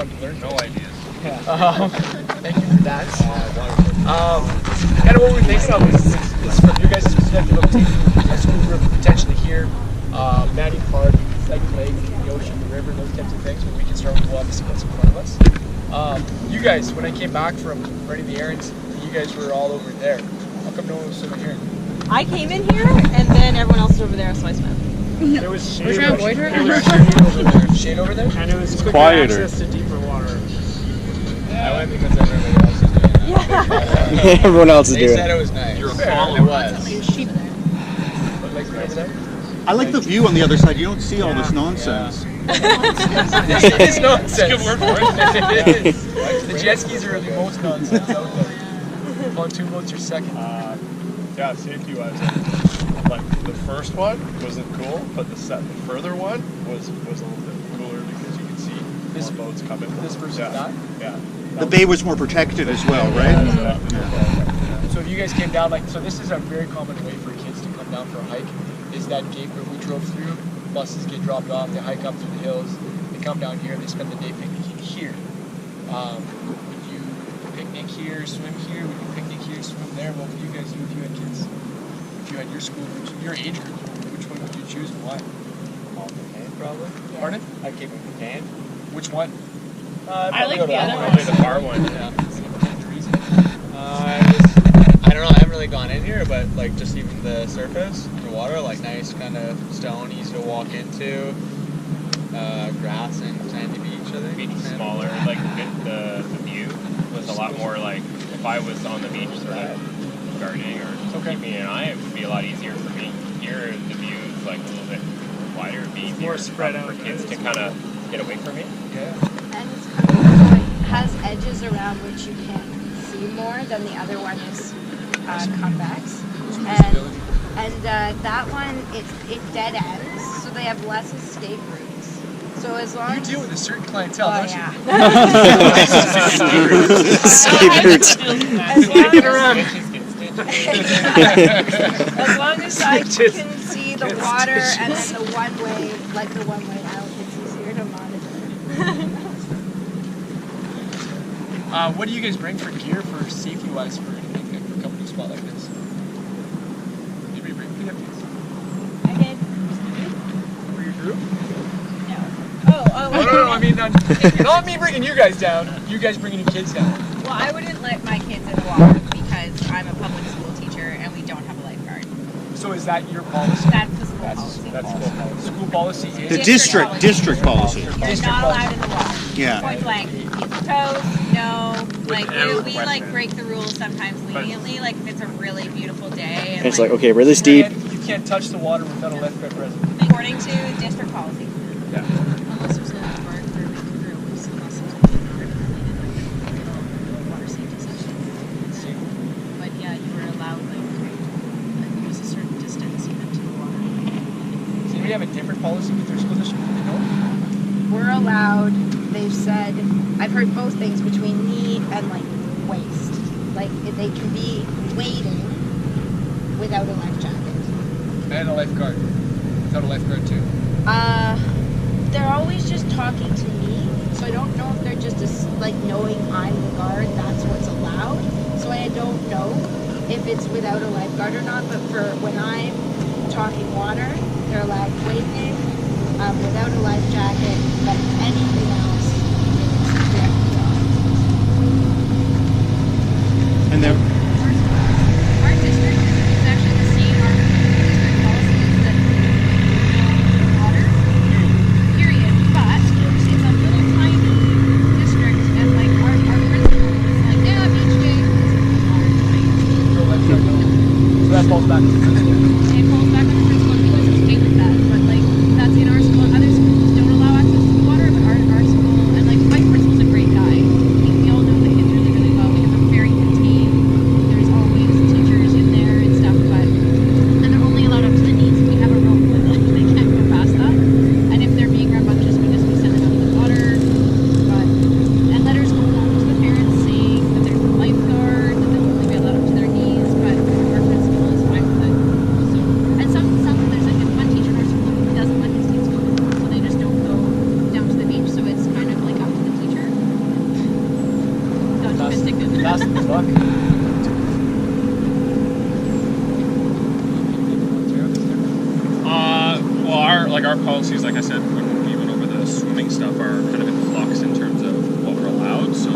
wanted to learn. No ideas. Yeah. Thank you for that. Kind of what we're thinking of is from your guys' perspective of taking a school group potentially here, Manning Park, Second Lake, the ocean, the river, those types of things, where we can start with obviously what's in front of us. You guys, when I came back from running the errands, you guys were all over there. How come no one was over here? I came in here, and then everyone else was over there, so I swam. There was shade over there. Shade over there? And it was quicker quieter. access to deeper water. I went because everybody else is doing it. Everyone else is They doing said it. it was nice. You're a It follower. was. I like the view on the other side. You don't see all this nonsense. It is nonsense. That's a good word for it. It is. The jet skis are the most nonsense out there. Pontoon boats are second. Yeah, safety wise, like the first one wasn't cool, but the further one was a little bit cooler because you could see This- more boats coming. this versus yeah. that? Yeah. The bay was more protected as well, right? So if you guys came down, so this is a very common way for kids to come down for a hike, is that gate where we drove through, buses get dropped off, they hike up through the hills, they come down here, they spend the day picnicking here. Would you picnic here, swim here? Would you picnic here, swim there? What would you guys do if you had kids? If you had your school, your age group, which one would you choose and why? Probably. Pardon? I'd keep them contained. Which one? I like the other Probably the far one. Yeah. I don't know, I haven't really gone in here, but like just even the surface, the water, like nice kind of stone, easy to walk into. Grass and sandy beach, I think. Beach smaller, like the view was a lot more like if I was on the beach sort of gardening or just keeping an eye, it would be a lot easier for me. Here the view is like a little bit wider, it'd be easier More spread for out. kids to kind of get away from me. Yeah. And it's kind of like has edges around which you can see more than the other one is convex. And that one it dead ends, so they have less escape routes. So as long You as deal with a certain clientele, oh, don't you? yeah. Escape routes. As long as I can see the water and then the one way, like the one way out, it's easier to monitor. What do you guys bring for gear for safety-wise for anything like for coming to a spot like this? Did we bring PFDs I did. for your group? Oh, No, I mean, not me bringing you guys down. You guys bringing your kids down. Well, I wouldn't let my kids in the water because I'm a public school teacher and we don't have a lifeguard. So is that your policy? That's the school policy. That's school policy. Is The district policy. You're District not policy. allowed in the water. Yeah. Point blank. Toes, no. Like we like break the rules sometimes leniently. Like if it's a really beautiful day. And It's like, okay, we're this deep. You can't touch the water without a lifeguard present. according to district policy. Yeah. unless there's a bar for rules, unless it's water safety sessions. But yeah, you were allowed like it was a certain distance even to the water. So we have a different policy with their school district? No? We're allowed, they've said, I've heard both things between knee and like waist. Like they can be wading without a life jacket. And a lifeguard. Without a lifeguard too. They're always just talking to me, so I don't know if they're just like knowing I'm the guard, that's what's allowed. So I don't know if it's without a lifeguard or not, but for when I'm talking water, they're allowed wading without a life jacket, but anything else is directly on. And then Our district is actually the same. Our district policy is that no water, period. But it's a little tiny district, and like our principal is like, yeah, beach day. No lifeguard, no. So that falls back to the principal. It falls back on the principal and he was okay with that. But like that's in our school. Other schools don't allow access to the water, but our school ask them to look. Well, our policies, like I said, even over the swimming stuff, are kind of in flux in terms of what we're allowed. So,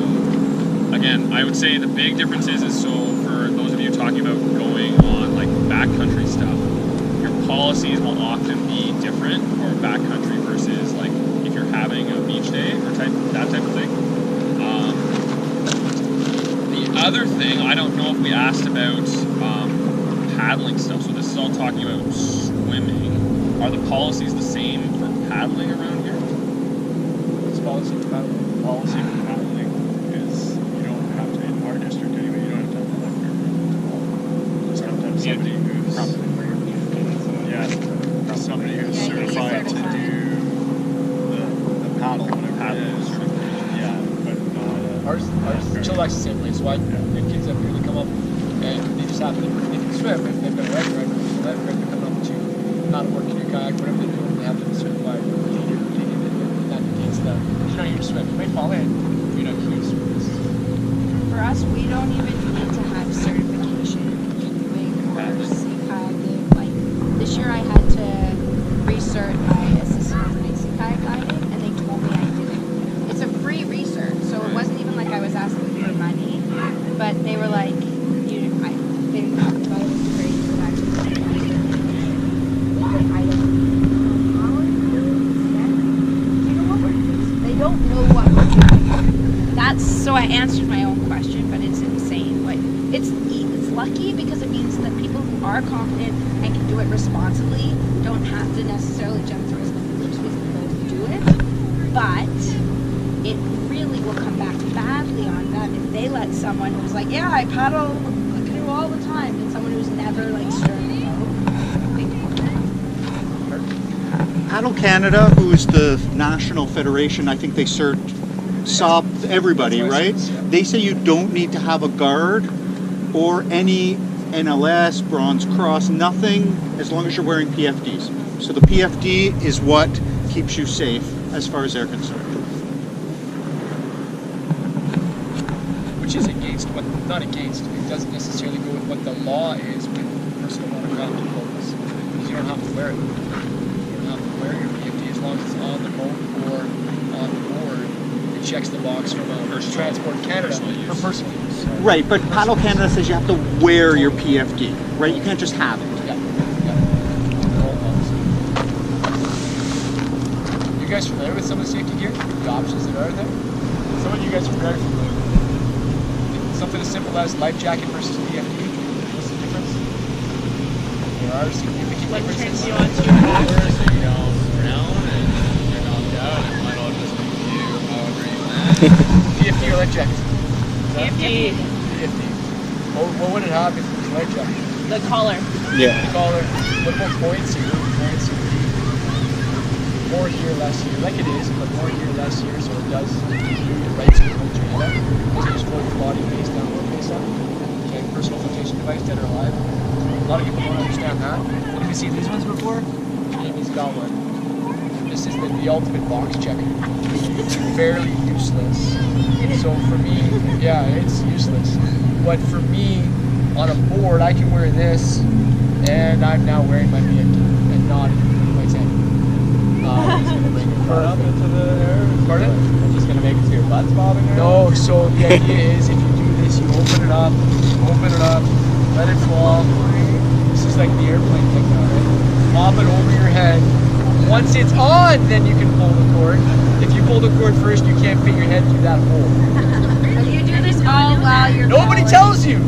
again, I would say the big difference is so for those of you talking about going on like backcountry stuff, your policies will often be different for backcountry versus like if you're having a beach day or that type of thing. The other thing, I don't know if we asked about paddling stuff. So this is all talking about swimming. Are the policies the same for paddling around here? What's policy for paddling? Policy for paddling is you don't have to, in our district anyway, you don't have to have a lifeguard. You just have to have somebody who's, somebody who's certified to do the paddle, whatever it is. Yeah, but not Ours Chilliwack's the same place. So I the kids up here, they come up and they just happen to, they can swim if they've got a lifeguard. They're coming up to how to work in your kayak, whatever they're doing, they have to be certified. That negates the, you're not here to swim. You might fall in, but you're not here to swim. For us, we don't even need to have certification or sea kayaking. Like this year, I had to recert my assistant sea kayak guiding, and they told me I did it. It's a free recert, so it wasn't even like I was asking for money, but they were like, they talked about it was great for that. They don't know what we're doing. That's so I answered my own question, but it's insane. But it's lucky because it means that people who are confident and can do it responsibly don't have to necessarily jump through as many hoops because they both do it. But it really will come back badly on them if they let someone who's like, yeah, I paddle a canoe all the time, and someone who's never like stern a boat. Paddle Canada, who is the national federation, I think they SOP everybody, right? They say you don't need to have a guard or any NLS, Bronze Cross, nothing, as long as you're wearing PFDs. So the PFD is what keeps you safe as far as they're concerned. Which is against what, not against, it doesn't necessarily go with what the law is with personal watercraft and boats. Because you don't have to wear it. You don't have to wear your PFD as long as it's on the boat or on the board. It checks the box from Transport Canada for personal use. Right, but Paddle Canada says you have to wear your PFD, right? You can't just have it. Yeah. You guys familiar with some of the safety gear? The options that are there? Some of you guys are very familiar with it. Something as simple as life jacket versus PFD. What's the difference? There are significant differences. You onto your back. So you don't drown and you're knocked out, and might all just make you however you land. PFD or life jacket? PFD. PFD. What would it have if it was life jacket? The collar. Yeah. The collar. What about buoyancy? Buoyancy would be more here, less here. Like it is, but more here, less here, so it does do your right to hold your head up. So you just float your body face down, face up. Okay, personal flotation device, dead or alive. A lot of people don't understand that. Have you seen these ones before? Amy's got one. This is the ultimate box checker. It's fairly useless. So for me, yeah, it's useless. But for me, on a board, I can wear this, and I'm now wearing my PFD and not my tank. It's gonna bring your butt up into the air. Pardon? It's just gonna make it so your butt's bobbing around? No, so the idea is if you do this, you open it up, let it fall. This is like the airplane thing now, right? Pop it over your head. Once it's on, then you can pull the cord. If you pull the cord first, you can't fit your head through that hole. So you do this all while you're Nobody falling. tells you.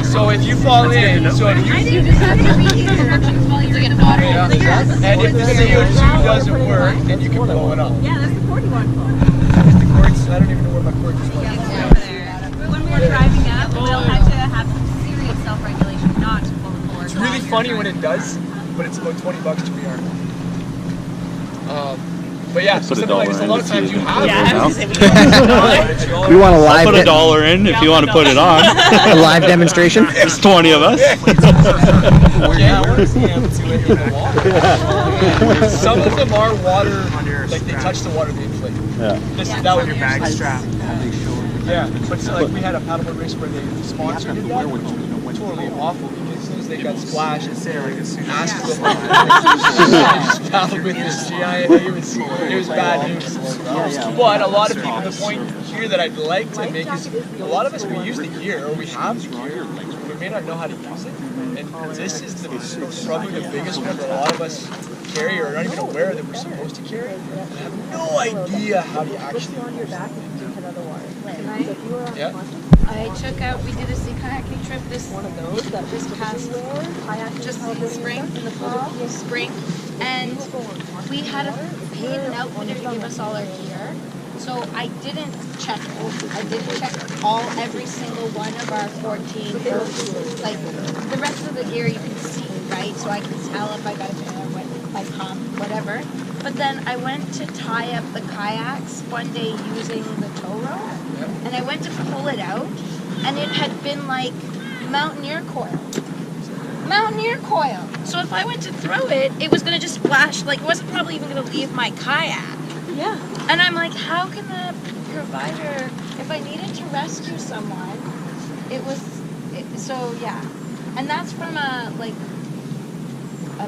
So if you fall in, so if I you think just have to read the instructions while you're in the water. and if the CO2 doesn't work, then you can blow it up. Yeah, that's the cord you want. The cords, I don't even know where my cord is. Over there. When we were driving up, Will had to have some serious self-regulation not to pull the cord. It's really funny when it does, but it's about $20 to be armed. But yeah, so something like this, a lot of times you have We want a live Put $1 in if you want to put it on. a live demonstration. There's 20 of us. Some of them are water, like they touch the water, they inflate. Yeah. That would be Bag useless. strap. They show Yeah, but so like we had a paddleboard race where they sponsored it. That was totally awful because as soon as they got splashed, asked to go just paddled with this giant. It was bad news. But a lot of people, the point here that I'd like to make is a lot of us, we use the gear or we have the gear, we may not know how to use it. And this is probably the biggest one that a lot of us carry or are not even aware that we're supposed to carry. I have no idea how to actually use it. Yeah. I took out, we did a sea kayaking trip this past, just in the spring, in the fall, spring, and we had paid an outfitter to give us all our gear. So I didn't check every single one of our 14 boats. Like the rest of the gear you can see, right? So I can tell if I got a bear, if I pump, whatever. But then I went to tie up the kayaks one day using the tow rope, and I went to pull it out, and it had been like mountaineer coil. Mountaineer coil. So if I went to throw it, it was gonna just splash, like it wasn't probably even gonna leave my kayak. Yeah. And I'm like, how can the provider, if I needed to rescue someone, so yeah. And that's from a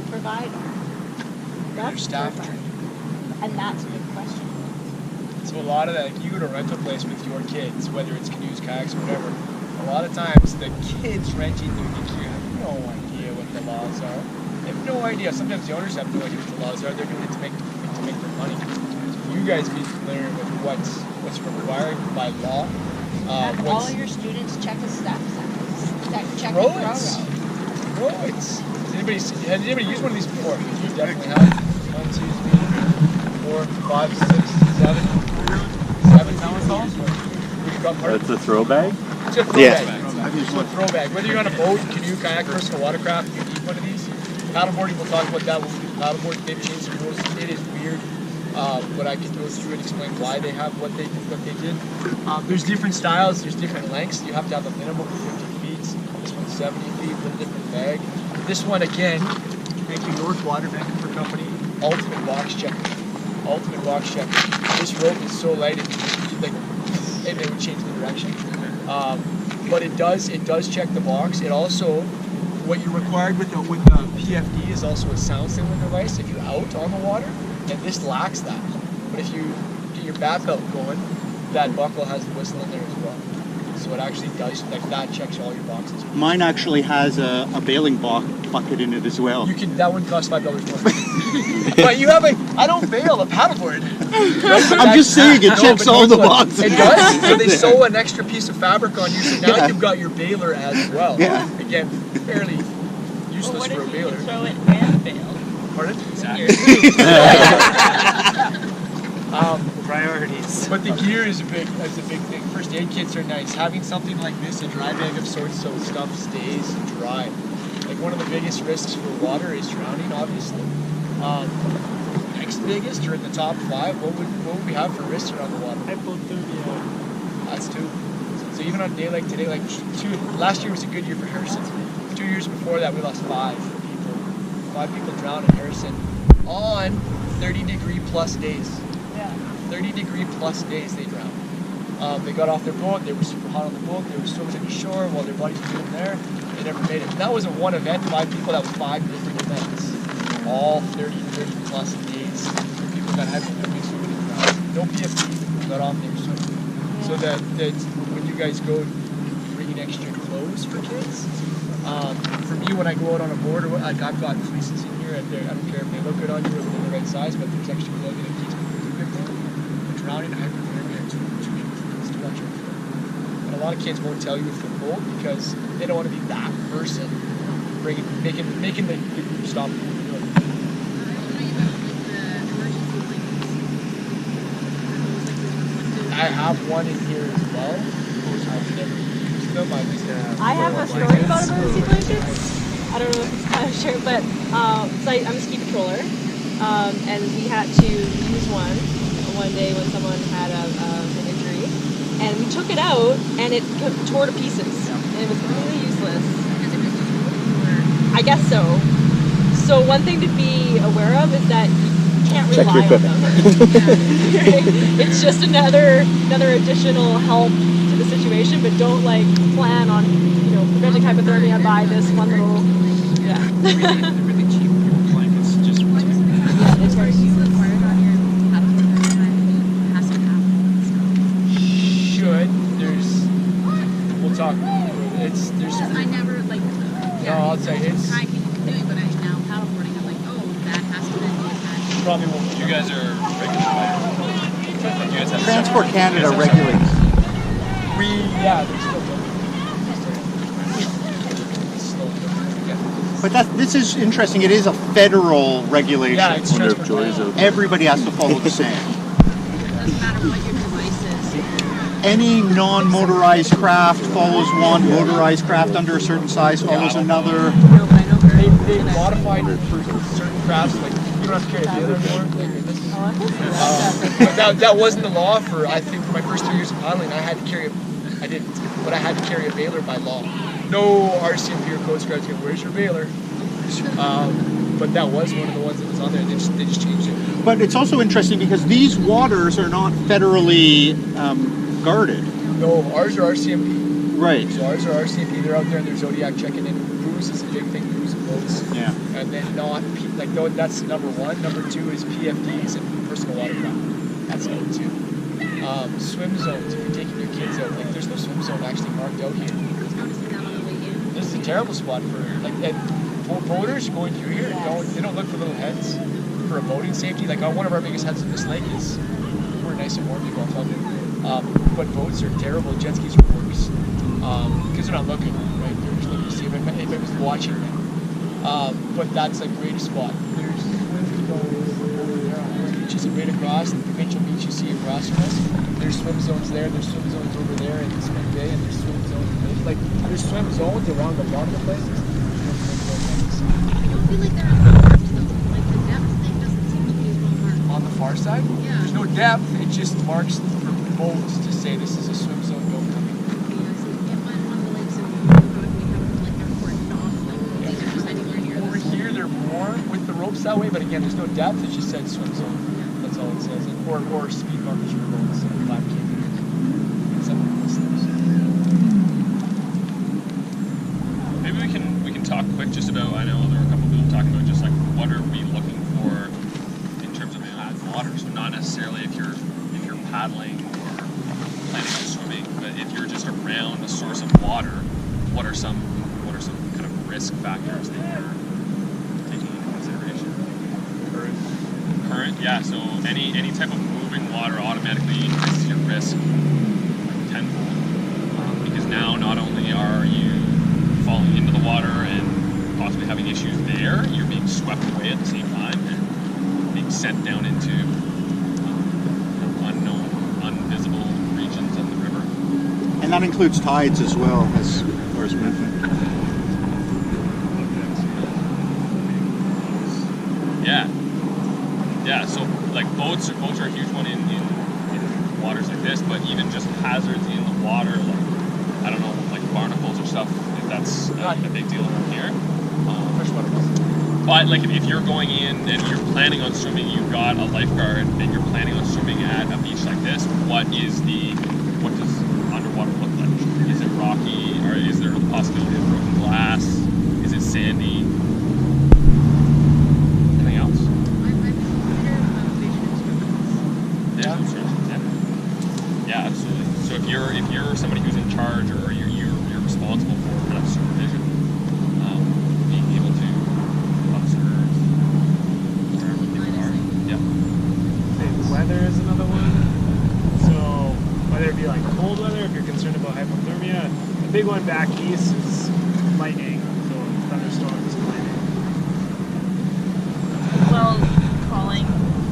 provider. That's staff provider. And that's a good question. So a lot of that, like you go to a rental place with your kids, whether it's canoes, kayaks, or whatever, a lot of times the kids renting their gear have no idea what the laws are. They have no idea. Sometimes the owners have no idea what the laws are. They're doing it to make their money. You guys be familiar with what's required by law. All your students check a step check roads. the road. Roads. Has anybody used one of these before? You definitely have. 1, 2, 3, 4, 5, 6, 7. 7 calls. That's a throw bag? It's a throw bag. It's a throw bag. Whether you're on a boat, canoe, kayak, personal watercraft, you need one of these. Paddleboarding, we'll talk about that. Paddleboarding, they've changed some rules. It is weird. But I can go through and explain why they have what they did. There's different styles, there's different lengths. You have to have a minimum of 50 feet. This one's 70 feet, a little different bag. This one, again, thank you, North Water Vancouver Company, ultimate box checker. Ultimate box checker. This rope is so light, it would change the direction. But it does check the box. It also, what you're required with the PFD is also a sound signaling device if you're out on the water. And this lacks that. But if you get your bat belt going, that buckle has the whistle in there as well. So it actually does, like that checks all your boxes. Mine actually has a bailing bucket in it as well. You can, that one costs $5 more. But you have I don't bail a paddleboard. I'm just saying it checks all the boxes. It does. So they sew an extra piece of fabric on you, so now you've got your bailer as well. Yeah. Again, fairly useless for a bailer. Throw it and bail. Pardon? Priorities. But the gear is a big thing. First aid kits are nice. Having something like this, a dry bag of sorts, so stuff stays dry. Like one of the biggest risks for water is drowning, obviously. Next biggest, or in the top 5, what would we have for risks around the water? Hypothermia. That's 2. So even on a day like today, like 2. Last year was a good year for Harrison. 2 years before that, we lost 5 people. 5 people drowned in Harrison on 30-degree plus days. 30-degree plus days they drowned. They got off their boat, they were super hot on the boat, they were swimming to the shore while their buddies were in there. They never made it. And that wasn't one event, 5 people, that was 5 different events. All 30 plus days. People got hypothermia swimming and drowned. No PFD, got off, they were swimming. So that when you guys go bringing extra clothes for kids, for me when I go out on a board, like I've got fleeces in here, I don't care if they look good on you or they're the right size, but there's extra clothing that keeps me good there. Drowning and hypothermia are too much. And a lot of kids won't tell you if they're cold because they don't want to be that person making the group stop doing it. I have one in here as well. I've never used them. I have a story about emergency blankets. I don't know if it's kind of sure, but so I'm a ski patroller, and we had to use one day when someone had an injury, and we took it out, and it tore to pieces, and it was completely useless. I guess so. So one thing to be aware of is that you can't Check rely your on them. It's just another additional help to hydration, but don't like plan on, you know, preventing hypothermia by this one little, yeah. They're really cheap blankets, just Yeah, it's Are very you required on your paddleboard every time it has to have Should there's we'll talk. There's I never like. No, I'll tell you, it's Kayaking I'm doing, but now paddleboarding, I'm like, oh, that has to be attached. probably won't. You guys are regulated. You guys have Transport separate- Canada you guys have regulates. Yeah, there's still But this is interesting. It is a federal regulation. Yeah, it's Wonder if Transport Joy's Canada. out. Everybody has to follow the same. It doesn't matter what your device is. Any non-motorized craft follows one. Motorized craft under a certain size follows another. No, but I know They modified it for certain crafts, like you don't have to carry a baler anymore. But that wasn't the law for, I think, for my first 3 years of paddling. I didn't, but I had to carry a baler by law. No RCMP or Coast Guard's going, where's your baler? But that was one of the ones that was on there. They just changed it. But it's also interesting because these waters are not federally guarded. No, ours are RCMP. Right. So ours are RCMP. They're out there in their Zodiac checking in. Booze is a big thing. Booze and boats. Yeah. And then that's number one. Number two is PFDs and personal watercraft. That's number two. Swim zones. If you're taking your kids out, like there's no swim zone actually marked out here. This is a terrible spot for boaters going through here. They don't look for little heads for a boating safety. Like one of our biggest heads in this lake is we're nice and warm. People tell me. But boats are terrible. Jet skis are worse because they're not looking, right? They're just looking to see if anybody's watching them. But that's a great spot. There's beaches right across. The provincial beach you see across from us. There's swim zones there. There's swim zones over there in Swim Bay, and there's swim zones. There's swim zones around the bottom of the place. I don't feel like they're on the marks though. Like the depth thing doesn't seem to be as well marked. On the far side, Yeah. there's no depth. It just marks for boats to say this is a swim zone. Don't come in. Yeah, so get one on the lakes and we have like they're cordoned off. Like these are just anywhere near Over this. here, they're more with the ropes that way, but again, there's no depth. It just said swim zone. That's all it says. Or speed bumpers for boats. 5 km. Maybe we can talk quick just about. I know there were a couple of people talking about just like what are we looking for in terms of water. So not necessarily if you're paddling or planning on swimming, but if you're just around a source of water, what are some kind of risk factors that you're taking into consideration? Current, yeah. So any type of moving water automatically increases your risk tenfold because now not only are you falling into the water and possibly having issues there, you're being swept away at the same time and being sent down into unknown, invisible regions of the river. And that includes tides as well as far as movement. Yeah. So like boats are a huge one in waters like this, but even just hazards in the water, like I don't know, like barnacles or stuff. That's a big deal around here. But like if you're going in and you're planning on swimming, you've got a lifeguard, and you're planning on swimming at a beach like this, what does underwater look like? Is it rocky, or is there the possibility of broken glass? Is it sandy? Anything else? Yeah, absolutely. So if you're somebody who's in charge or you're responsible for that supervision, being able to observe wherever people are. Yeah. Weather is another one. So whether it be like cold weather, if you're concerned about hypothermia, the big one back east is lightning. So thunderstorms, lightning. Well, calling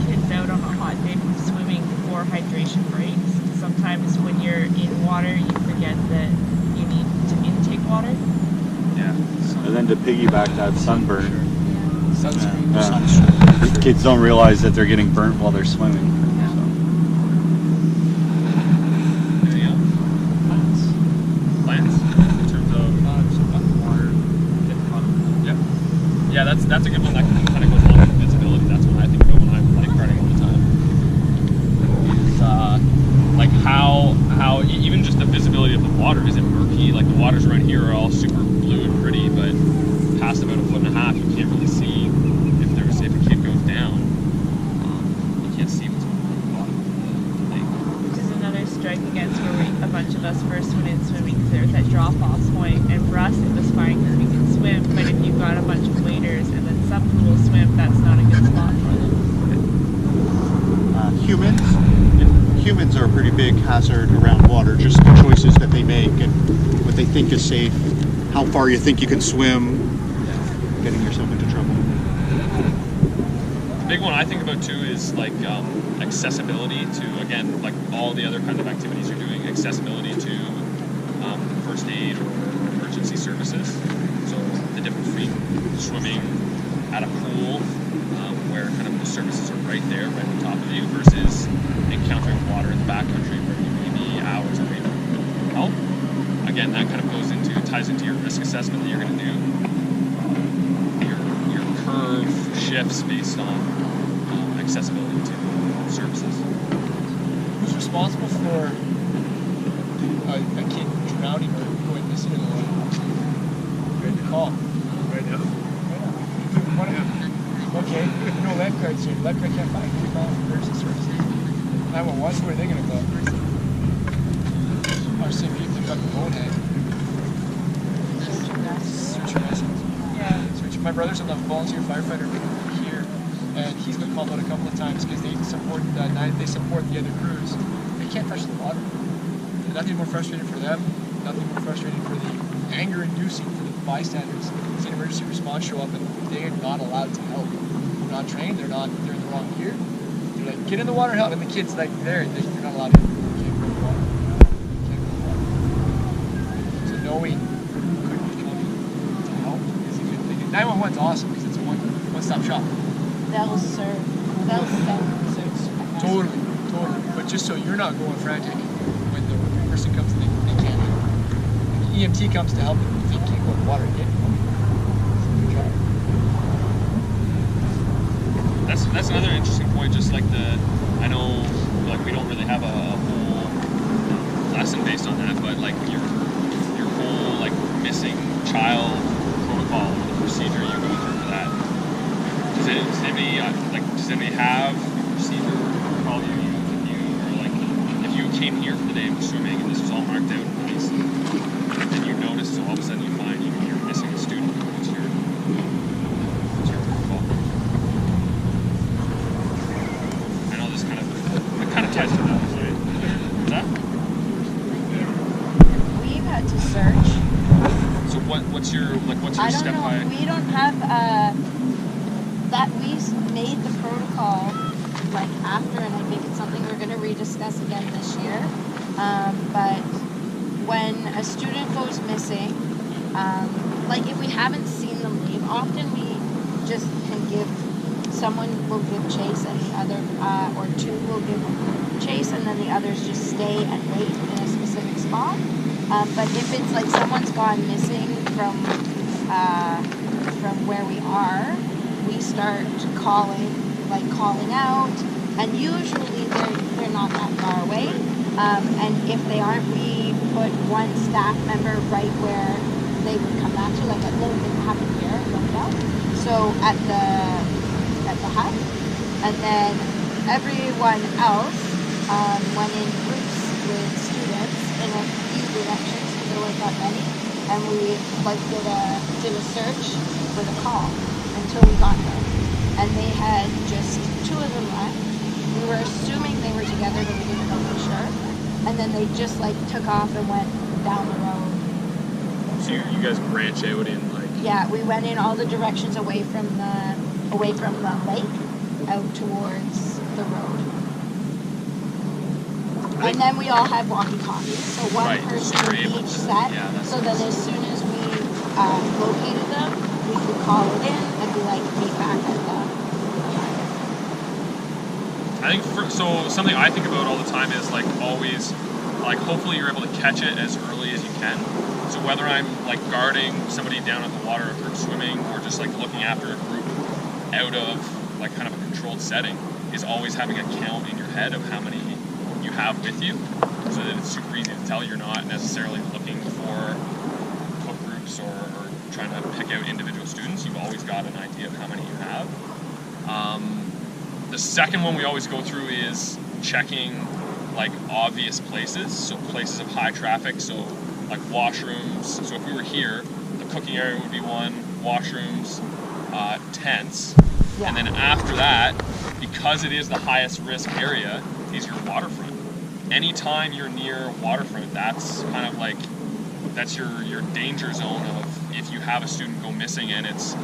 kids out on a hot day from swimming for hydration breaks. Sometimes when you're in water, you forget that you need to intake water. Yeah. And then to piggyback that sunburn. Sunscreen. Yeah. Kids don't realize that they're getting burnt while they're swimming. Anything else? Plants? In terms of water. Yeah, that's a good one. That kind of goes along with visibility. That's what I think about when I'm lifeguarding all the time. It's like how how even just the visibility of the water, is it murky? Like the waters around here are all super blue and pretty, but past about 1.5 foot, you can't really see if a kid goes down. You can't see what's going on at the bottom of the lake. Which is another strike against where a bunch of us first went in swimming, because there was that drop-off point, and for us it was fine because we could swim, but if you've got a bunch of waders and then some who will swim, that's not a good spot for them. Humans are a pretty big hazard around water, just the choices that they make and what they think is safe, how far you think you can swim, getting yourself into trouble. The big one I think about too is like accessibility to, again, like all the other kinds of activities you're doing, accessibility to first aid or emergency services. So the difference between swimming at a pool where kind of the services are right there, right on top of you, versus encountering water in the backcountry where you may be hours away from help. Again, that kind of ties into your risk assessment that you're going to do. Your curve shifts based on accessibility to services. Who's responsible for a kid drowning or going missing in the water? Good call. Right now. Okay, no lifeguards here. Lifeguard can't find you. Call for emergency services. 911, where are they going to go? Our safety if they've got the bonehead. Search and rescue. Yeah. My brother's a volunteer firefighter here, and he's been called out a couple of times because they support the other crews. They can't touch the water. Nothing more frustrating for them. Nothing more frustrating for the anger-inducing for the bystanders. See an emergency response show up and they are not allowed to help. They're not trained. They're in the wrong gear. They're like, get in the water, help, and the kids like they're not allowed to. Can't go in the water. Can't go in the water. So knowing who could be coming to help is a good thing. 911's awesome because it's a one-stop shop. They'll send search. Totally. But just so you're not going frantic when the person comes and they can't help. Like the EMT comes to help and they can't go in the water and get help. Good job. That's another interesting point. Just like I know, like we don't really have a whole lesson based on that, but like your whole like missing child protocol or the procedure you go through for that. Does anybody have a procedure protocol you use if you came here for the day of swimming and this was all marked out nice, and you notice, so all of a sudden you find you're missing a student? What's your protocol? I know this kind of ties to that, right? What's that? We've had to search. So what's your I step don't know. by? We don't have that. We made the protocol like after, and I think it's something we're going to rediscuss again this year. But when a student goes missing, like if we haven't seen them leave, often we just can give. Someone will give chase, and the other or two will give chase, and then the others just stay and wait in a specific spot. But if it's like someone's gone missing from where we are, we start calling out, and usually they're not that far away. And if they aren't, we put one staff member right where they would come back to, like at Logan happened here at Logan. So at the hut, and then everyone else went in groups with students in a few directions, because there weren't that many, and we did a search with a call until we got there. And they had just 2 of them left. We were assuming they were together, but we didn't know for sure. And then they just took off and went down the road. So you guys branch out in Yeah, we went in all the directions away from the lake out towards the road. And then we all had walkie-talkies, so one person in each set, so that as soon as we located them, we could call it in and be like, meet back at the I think something I think about all the time is always hopefully you're able to catch it as early as you can. So whether I'm guarding somebody down at the water, a group swimming, or just looking after a group out of kind of a controlled setting, is always having a count in your head of how many you have with you, so that tell, you're not necessarily looking for book groups or trying to pick out individual students. You've always got an idea of how many you have. The second one we always go through is checking like obvious places, so places of high traffic, so like washrooms. So if we were here, the cooking area would be one, washrooms, tents, and then after that, because it is the highest risk area, is your waterfront. Anytime you're near waterfront, that's kind of like, that's your danger zone of if you have a student go missing and it's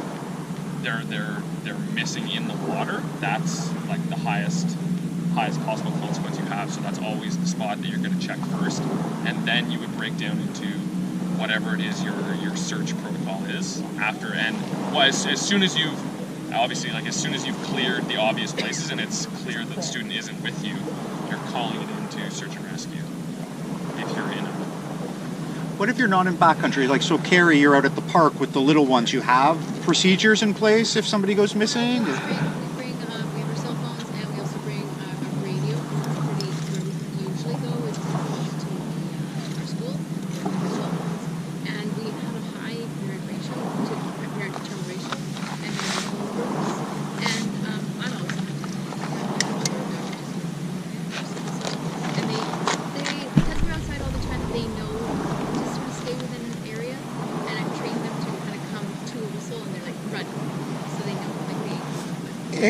they're missing in the water, that's like the highest possible consequence you have. So that's always the spot that you're going to check first, and then you would break down into whatever it is your search protocol is after. And well, as soon as you've obviously, like as soon as you've cleared the obvious places and it's clear that the student isn't with you, you're calling it into search and rescue if you're in it. What if you're not in backcountry? Like, so Carrie, you're out at the park with the little ones. You have procedures in place if somebody goes missing? We bring our cell phones, and we also bring a radio. Where we usually go is to our school with our cell phones. And we have a high parent ratio, parent term ratio, and we have phone groups. And I always have to and they because we're outside all the time, they know to sort of stay within an area, and I've trained them to kind of come to a whistle and they're like run, so they know like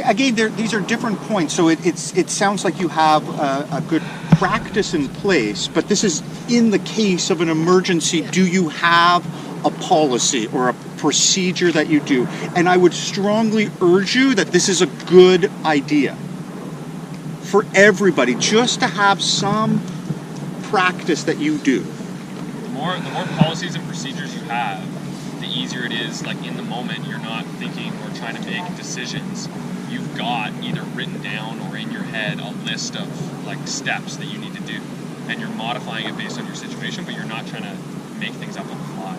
Again, these are different points, so it sounds like you have a good practice in place, but this is in the case of an emergency. Yeah. Do you have a policy or a procedure that you do? And I would strongly urge you that this is a good idea for everybody, just to have some practice that you do. The more policies and procedures you have, the easier it is. Like in the moment, you're not thinking or trying to make decisions. You've got either written down or in your head a list of like steps that you need to do, and you're modifying it based on your situation, but you're not trying to make things up on the fly.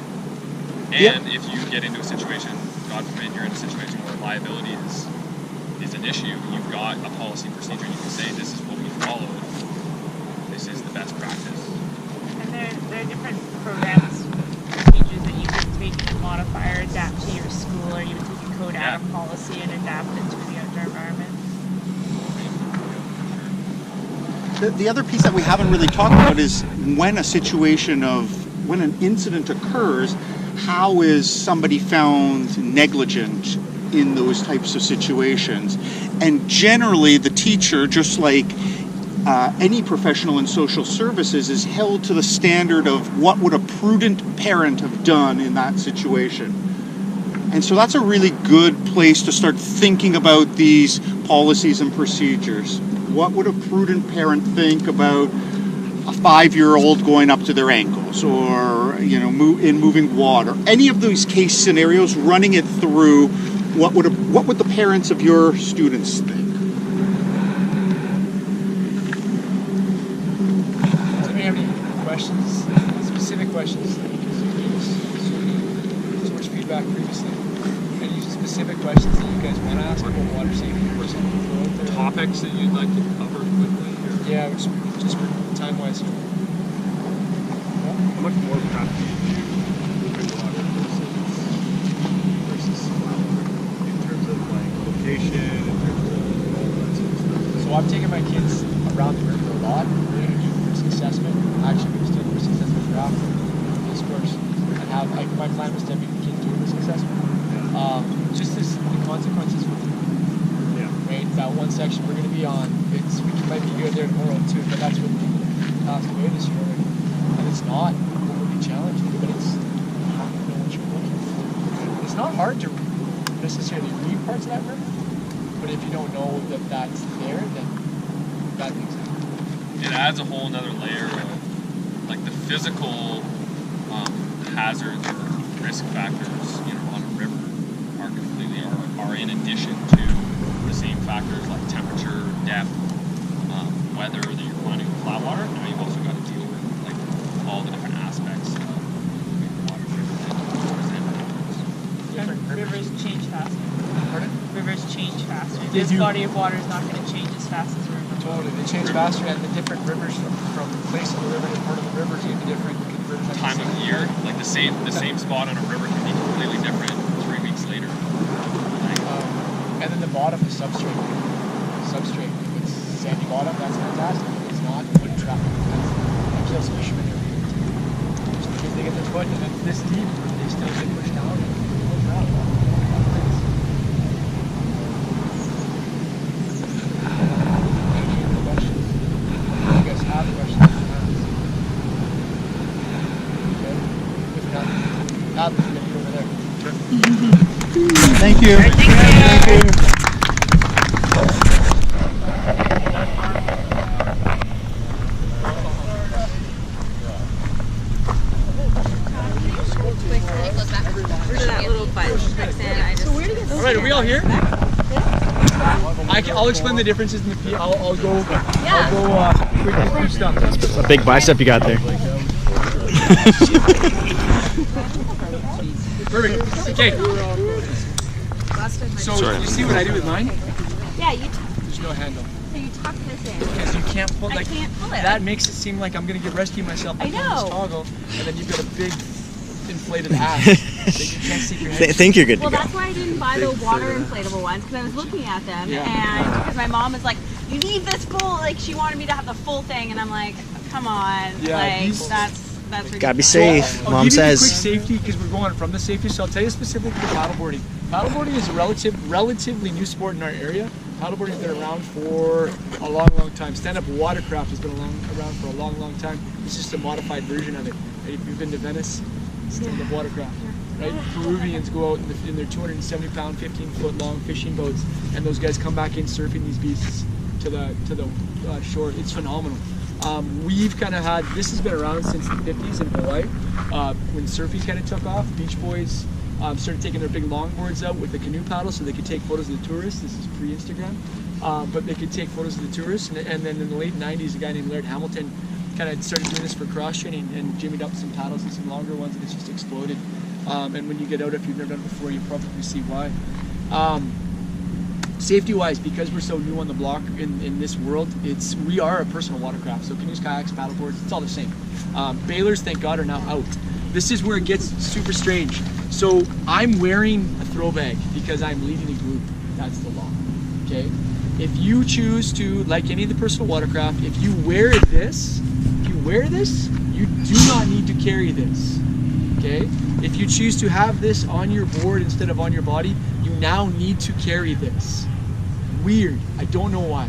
And if you get into a situation, God forbid, you're in a situation where liability is an issue, you've got a policy and procedure. You can say, this is what we followed. This is the best practice. And there are different programs, procedures that you can take and modify or adapt to your school, or you would take a code out of policy and adapt it to the outdoor environment. The other piece that we haven't really talked about is when when an incident occurs, how is somebody found negligent in those types of situations? And generally the teacher, just like any professional in social services, is held to the standard of what would a prudent parent have done in that situation. And so that's a really good place to start thinking about these policies and procedures. What would a prudent parent think about a 5-year-old going up to their ankles, or in moving water? Any of those case scenarios, running it through, what would the parents of your students think? Do we have any questions, specific questions that you can give us so much feedback previously? Any specific questions that you guys want to ask about water safety or something? Topics that you'd like to cover quickly? Or? Yeah, just for time-wise. How much more practice do you moving water versus in terms of like location, in terms of all that sort of stuff? So I'm taking my kids around the river a lot. We're going to do risk assessment. Actually, we're doing risk assessment for after this course. My plan was to make the kids do a risk assessment. Just the consequences for them. Yeah. Right? That one section we're going to be on, we might be good there tomorrow too, but that's what we passed away this year. And it's not overly challenging, but it's you have to know what you're looking for. It's not hard to necessarily read parts of that river, but if you don't know that that's there, then bad things happen. It adds a whole nother layer of like the physical hazards or risk factors, on a river are in addition to the same factors like temperature, depth, weather that you're finding in flat water. Now you've also got to deal with like all the different aspects of water. And rivers change faster. Pardon? Rivers change faster. They This do. body of water is not going to change as fast as a river. Totally, they change faster, and the different rivers from place of the river to part of the river is going the same spot on a river can be completely different 3 weeks later. And then the bottom, the substrate. If it's sandy bottom, that's fantastic. If it's not, it wouldn't trap. That kills fishermen every year. Just because they get their foot and it's this deep, they still get pushed down and they'll drown. Any questions? You guys have questions? Okay. If not, we're going to go over there. Thank you. Thank you. Alright, are we all here? I'll explain the differences in the P. I'll go quickly through stuff. A big bicep you got there. Perfect. Okay. So you see what I do with mine? Yeah, you. There's no handle. So you tuck this in. Because you can't pull. Like, I can't pull it. That makes it seem like I'm gonna get rescue myself by pulling this toggle, and then you've got a big inflated ass that you can't see your head. Think you're good to Well, go. that's why I didn't buy the water inflatable ones, because I was looking at them, and because my mom was like, "You need this full." Like, she wanted me to have the full thing, and I'm like, "Come on, like that's ridiculous." Gotta be safe. So, Mom I'll give says. you the quick safety because we're going from the safety. So I'll tell you specifically the paddleboarding. Paddleboarding is a relatively new sport in our area. Paddleboarding's been around for a long time. Stand-up watercraft has been around for a long time. It's just a modified version of it. If you've been to Venice, stand-up watercraft. Right? Peruvians go out in their 270-pound, 15-foot long fishing boats, and those guys come back in surfing these beasts to the shore. It's phenomenal. We've kind of had, this has been around since the 50s in Hawaii. When surfing kind of took off, beach boys started taking their big longboards out with the canoe paddle so they could take photos of the tourists. This is pre-Instagram. But they could take photos of the tourists. And then in the late 90s, a guy named Laird Hamilton kind of started doing this for cross-training and jimmied up some paddles and some longer ones, and it's just exploded. And when you get out, if you've never done it before, you probably see why. Safety-wise, because we're so new on the block in this world, we are a personal watercraft. So canoes, kayaks, paddleboards, it's all the same. Bailers, thank God, are now out. This is where it gets super strange. So I'm wearing a throw bag because I'm leading a group. That's the law. Okay. If you choose to, like any of the personal watercraft, if you wear this, you do not need to carry this. Okay. If you choose to have this on your board instead of on your body, you now need to carry this. Weird. I don't know why.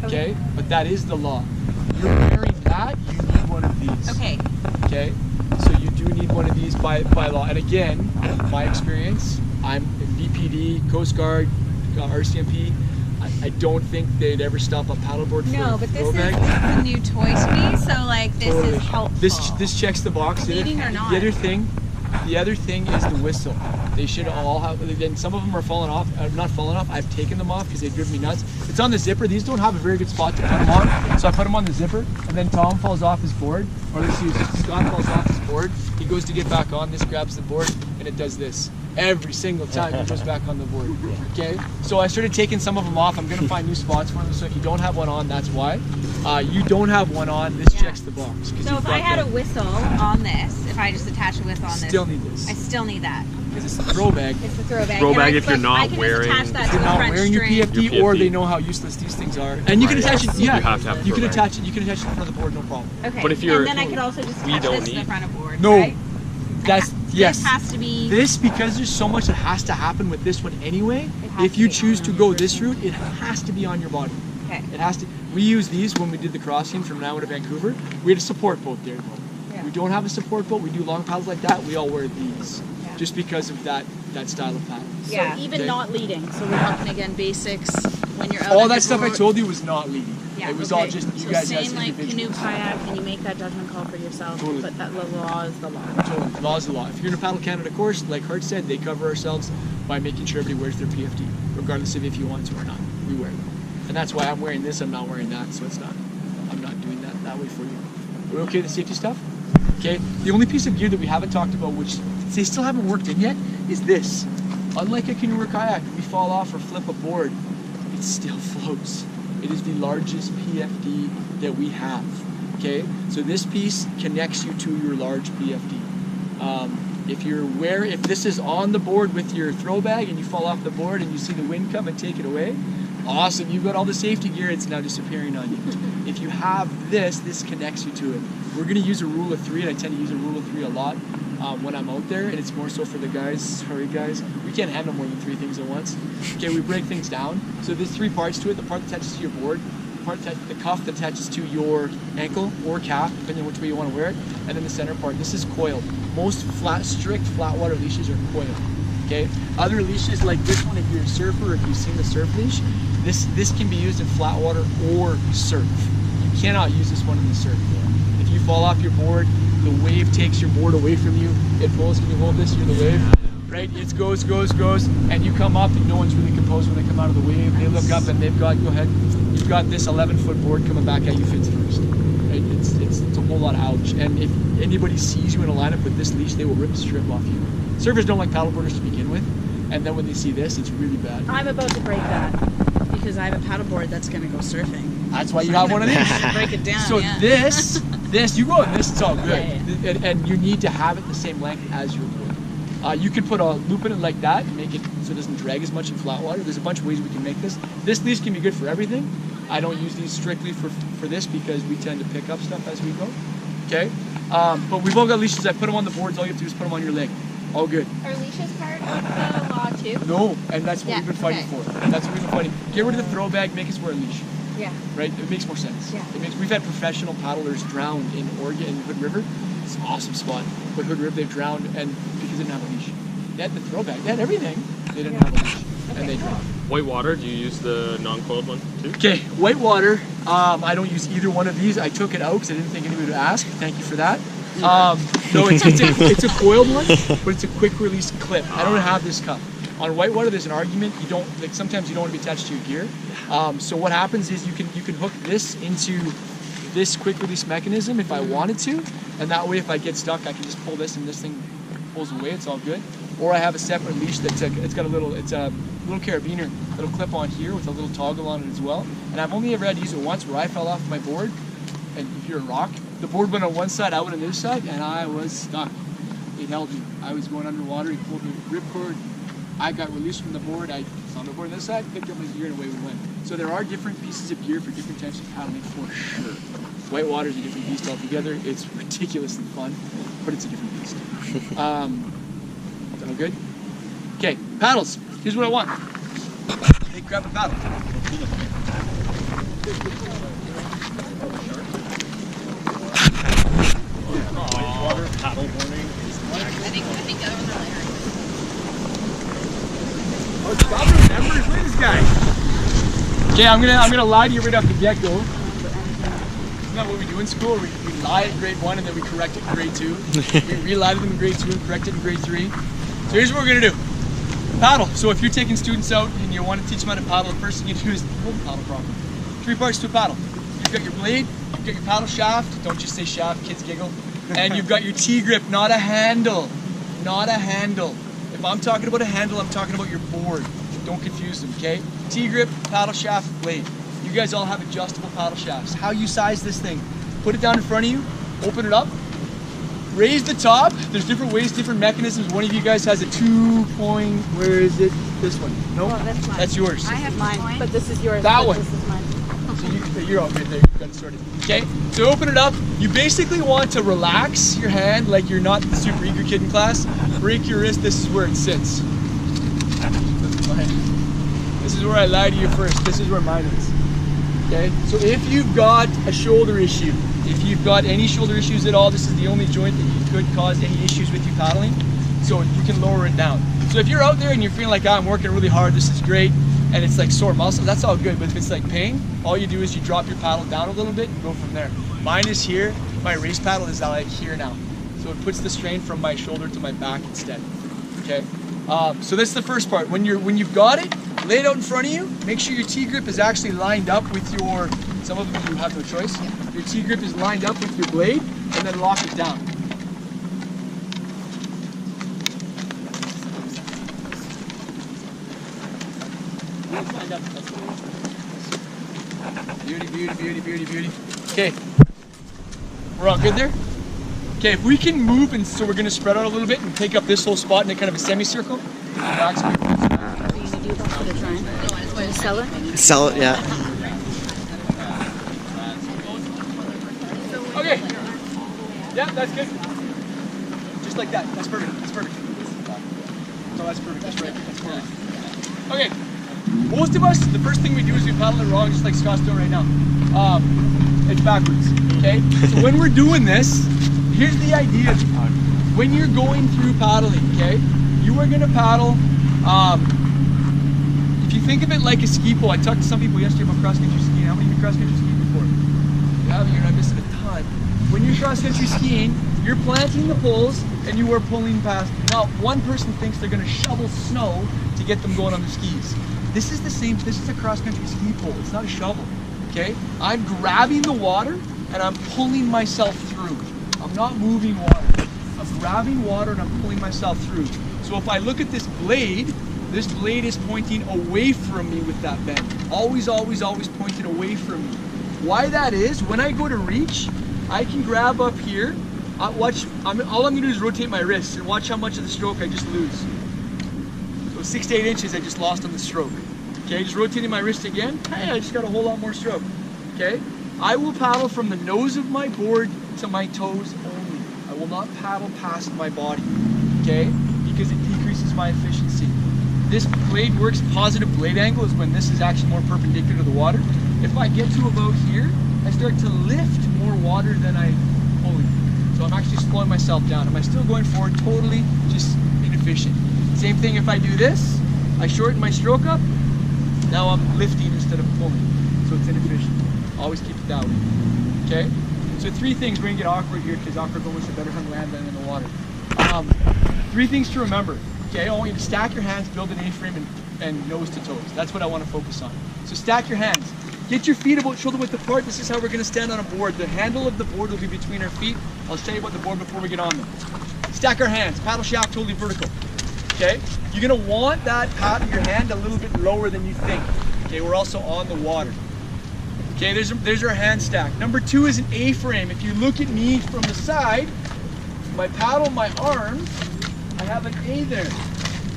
Okay? But that is the law. You're wearing that, you need one of these. Okay. Okay? So you do need one of these by law. And again, my experience, I'm VPD, Coast Guard, RCMP. I don't think they'd ever stop a paddleboard for No, but this is throwback. a new toy to me, so like this Totally. is helpful. This checks the box. Leading or not. The other thing is the whistle. They should all have, and some of them are falling off, not falling off, I've taken them off because they've driven me nuts. It's on the zipper. These don't have a very good spot to put them on, so I put them on the zipper, and then Tom falls off his board, or let's see, Scott falls off his board, he goes to get back on, this grabs the board, and it does this. Every single time he goes back on the board. Okay? So I started taking some of them off. I'm going to find new spots for them, so if you don't have one on, that's why. You don't have one on, this checks the box. So if I had a whistle on this, if I just attach a whistle on this, still need this. I still need that. Because it's the throw bag. It's the throw bag. Throw And bag I- if you're like, not I can wearing- just attach that If to you're the not front wearing your string. PFD, Your or PFD. they know how useless these things are. And you can attach it, yeah. You have to have a You can throw bag. attach it, you can attach it to the front of the board, no problem. Okay. But if you're- and then I could also just we attach don't this to the need- front of board. No. Right? That's, yes. This has to be. This, because there's so much that has to happen with this one anyway, It has if to you be choose on to your go board. this route, it has to be on your body. Okay. It has to. We use these when we did the crossing from Nanawa to Vancouver. We had a support boat there though. Yeah. We don't have a support boat. We do long paddles like that. We all wear these, Yeah. just because of that style of paddle. Yeah. So even Okay. not leading. So we're talking again basics when you're out. All on that the stuff I boat. told you was not leading. Yeah, It was Okay, all just you so guys same as like individuals. canoe, kayak, and you make that judgment call for yourself. Totally. But that the law is the law. Totally. The law is the law. If you're in a Paddle Canada course, like Hart said, they cover ourselves by making sure everybody wears their PFD, regardless of if you want to or not. We wear them. And that's why I'm wearing this, I'm not wearing that, so I'm not doing that way for you. Are we okay with the safety stuff? Okay. The only piece of gear that we haven't talked about, which they still haven't worked in yet, is this. Unlike a canoe or kayak, if we fall off or flip a board, it still floats. It is the largest PFD that we have. Okay, so this piece connects you to your large PFD. If this is on the board with your throw bag and you fall off the board and you see the wind come and take it away, awesome, you've got all the safety gear, it's now disappearing on you. If you have this connects you to it. We're gonna use a rule of 3, and I tend to use a rule of 3 a lot when I'm out there, and it's more so for the guys. Sorry guys, we can't handle more than 3 things at once. Okay, we break things down. So there's 3 parts to it. The part that attaches to your board, the cuff that attaches to your ankle or calf, depending on which way you want to wear it, and then the center part. This is coiled. Most strict flat water leashes are coiled. Okay. Other leashes like this one, if you're a surfer, or if you've seen the surf leash, this can be used in flat water or surf. You cannot use this one in the surf. If you fall off your board, the wave takes your board away from you. It pulls. Can you hold this? You're the wave, right? It goes, and you come up, and no one's really composed when they come out of the wave. They look up, and they've got. Go ahead. You've got this 11-foot board coming back at you fins first. Right? It's a whole lot of ouch. And if anybody sees you in a lineup with this leash, they will rip the strip off you. Surfers don't like paddleboarders to begin with, and then when they see this, it's really bad. I'm about to break that because I have a paddleboard that's going to go surfing. That's why you got one of these. Break it down. So yeah. this, you go on this, it's all good. Yeah. And you need to have it the same length as your board. You can put a loop in it like that, and make it so it doesn't drag as much in flat water. There's a bunch of ways we can make this. This leash can be good for everything. I don't use these strictly for this because we tend to pick up stuff as we go. Okay? But we've all got leashes. I put them on the boards. All you have to do is put them on your leg. All good. Are leashes part of the law too? No, and that's what we've been fighting for. That's what we've been fighting. Get rid of the throw bag, make us wear a leash. Yeah. Right? It makes more sense. Yeah. We've had professional paddlers drown in Oregon, in Hood River. It's an awesome spot. But Hood River, they've drowned and because they didn't have a leash. They had the throw bag, they had everything. They didn't have a leash. And they drowned. White water, do you use the non-coiled one too? Okay, white water, I don't use either one of these. I took it out because I didn't think anybody would ask. Thank you for that. No, it's a coiled one, but it's a quick release clip. I don't have this cup. On white water, there's an argument. You don't like. Sometimes you don't want to be attached to your gear. So what happens is you can hook this into this quick release mechanism if I wanted to, and that way if I get stuck, I can just pull this and this thing pulls away. It's all good. Or I have a separate leash that's it's got a little carabiner that'll clip on here with a little toggle on it as well. And I've only ever had to use it once where I fell off my board and you hear a rock. The board went on one side, I went on the other side, and I was stuck. It held me. I was going underwater. He pulled the ripcord. I got released from the board. I was on the board on this side, picked up my gear, and away we went. So there are different pieces of gear for different types of paddling for sure. White water is a different beast altogether. It's ridiculously fun, but it's a different beast. Is that all good? Okay, paddles. Here's what I want. Hey, grab a paddle. Paddle boarding. I think the other ones are later. Oh, Scott remembers. Look at this guy. Okay, I'm gonna lie to you right off the get-go. Isn't that what we do in school? We lie at grade 1 and then we correct it in grade 2. We re-lie to them in grade 2 and correct it in grade 3. So here's what we're gonna do. Paddle. So if you're taking students out and you want to teach them how to paddle, the first thing you do is hold the paddle properly. 3 parts to a paddle. You've got your blade, you've got your paddle shaft. Don't just say shaft, kids giggle. And you've got your T-grip, not a handle. Not a handle. If I'm talking about a handle, I'm talking about your board. Don't confuse them, okay? T-grip, paddle shaft, blade. You guys all have adjustable paddle shafts. How you size this thing? Put it down in front of you, open it up, raise the top. There's different ways, different mechanisms. One of you guys has a 2-point, where is it? This one. Nope, that's yours. I have mine, but this is yours. That but one. This is mine. So you're all good there. You've got it sorted. Okay, so open it up. You basically want to relax your hand like you're not the super eager kid in class. Break your wrist. This is where it sits. This is where I lie to you first. This is where mine is. Okay, so if you've got a shoulder issue, if you've got any shoulder issues at all, this is the only joint that you could cause any issues with you paddling. So you can lower it down. So if you're out there and you're feeling like, oh, I'm working really hard, this is great, and it's like sore muscles, that's all good. But if it's like pain, all you do is you drop your paddle down a little bit and go from there. Mine is here. My race paddle is like here now. So it puts the strain from my shoulder to my back instead. Okay. So that's the first part. When you've got it, lay it out in front of you. Make sure your T-grip is actually lined up with your. Some of them you have no choice. Your T-grip is lined up with your blade, and then lock it down. Beauty, beauty, beauty, beauty, beauty. Okay. We're all good there? Okay, if we can move, and so we're gonna spread out a little bit and take up this whole spot in a kind of a semicircle. Relax. Are you gonna do that for the time? Want to sell it? Sell it, yeah. Okay. Yeah, that's good. Just like that. That's perfect. That's perfect. No, that's perfect. That's right. That's perfect. Okay. Most of us, the first thing we do is we paddle it wrong, just like Scott's doing right now. It's backwards. Okay. So when we're doing this, here's the idea. When you're going through paddling, okay, you are gonna paddle. If you think of it like a ski pole, I talked to some people yesterday about cross-country skiing. How many of you cross-country skiing before? Yeah, you're not missing a ton. When you're cross-country skiing, you're planting the poles and you are pulling past. Now, one person thinks they're going to shovel snow to get them going on their skis. This is the same. This is a cross-country ski pole. It's not a shovel. Okay? I'm grabbing the water and I'm pulling myself through. I'm not moving water. I'm grabbing water and I'm pulling myself through. So if I look at this blade is pointing away from me with that bend. Always, always, always pointed away from me. Why that is, when I go to reach, I can grab up here. All I'm gonna do is rotate my wrists and watch how much of the stroke I just lose. So 6 to 8 inches I just lost on the stroke. Okay, just rotating my wrist again, hey, I just got a whole lot more stroke. Okay, I will paddle from the nose of my board to my toes only. I will not paddle past my body, okay, because it decreases my efficiency. This blade works, positive blade angle is when this is actually more perpendicular to the water. If I get to about here, I start to lift more water than I'm pulling. So I'm actually slowing myself down. Am I still going forward? Totally just inefficient. Same thing if I do this, I shorten my stroke up, now I'm lifting instead of pulling. So it's inefficient. Always keep it that way, okay? So 3 things, we're gonna get awkward here because awkward moments are better on land than in the water. 3 things to remember. Okay, I want you to stack your hands, build an A-frame, and nose to toes. That's what I want to focus on. So stack your hands. Get your feet about shoulder width apart. This is how we're going to stand on a board. The handle of the board will be between our feet. I'll show you about the board before we get on them. Stack our hands. Paddle shaft totally vertical. Okay? You're going to want that paddle, your hand a little bit lower than you think. Okay, we're also on the water. Okay, there's our hand stack. Number 2 is an A-frame. If you look at me from the side, my paddle, my arms, I have an A there.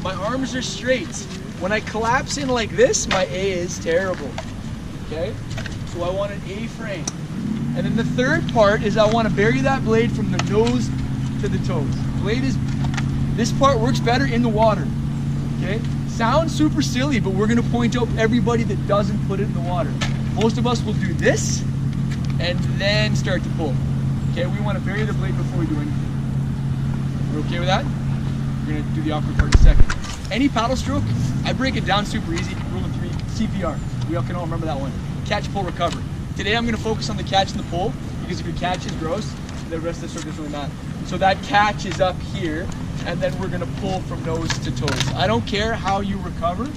My arms are straight. When I collapse in like this, my A is terrible. Okay? So I want an A-frame. And then the third part is I want to bury that blade from the nose to the toes. This part works better in the water. Okay? Sounds super silly, but we're going to point out everybody that doesn't put it in the water. Most of us will do this and then start to pull. Okay? We want to bury the blade before we do anything. We're okay with that? We're going to do the awkward part in a second. Any paddle stroke, I break it down super easy. Rule of 3, CPR. We all can all remember that one. Catch, pull, recover. Today I'm going to focus on the catch and the pull because if your catch is gross, the rest of the stroke doesn't really matter. So that catch is up here and then we're going to pull from nose to toes. I don't care how you recover,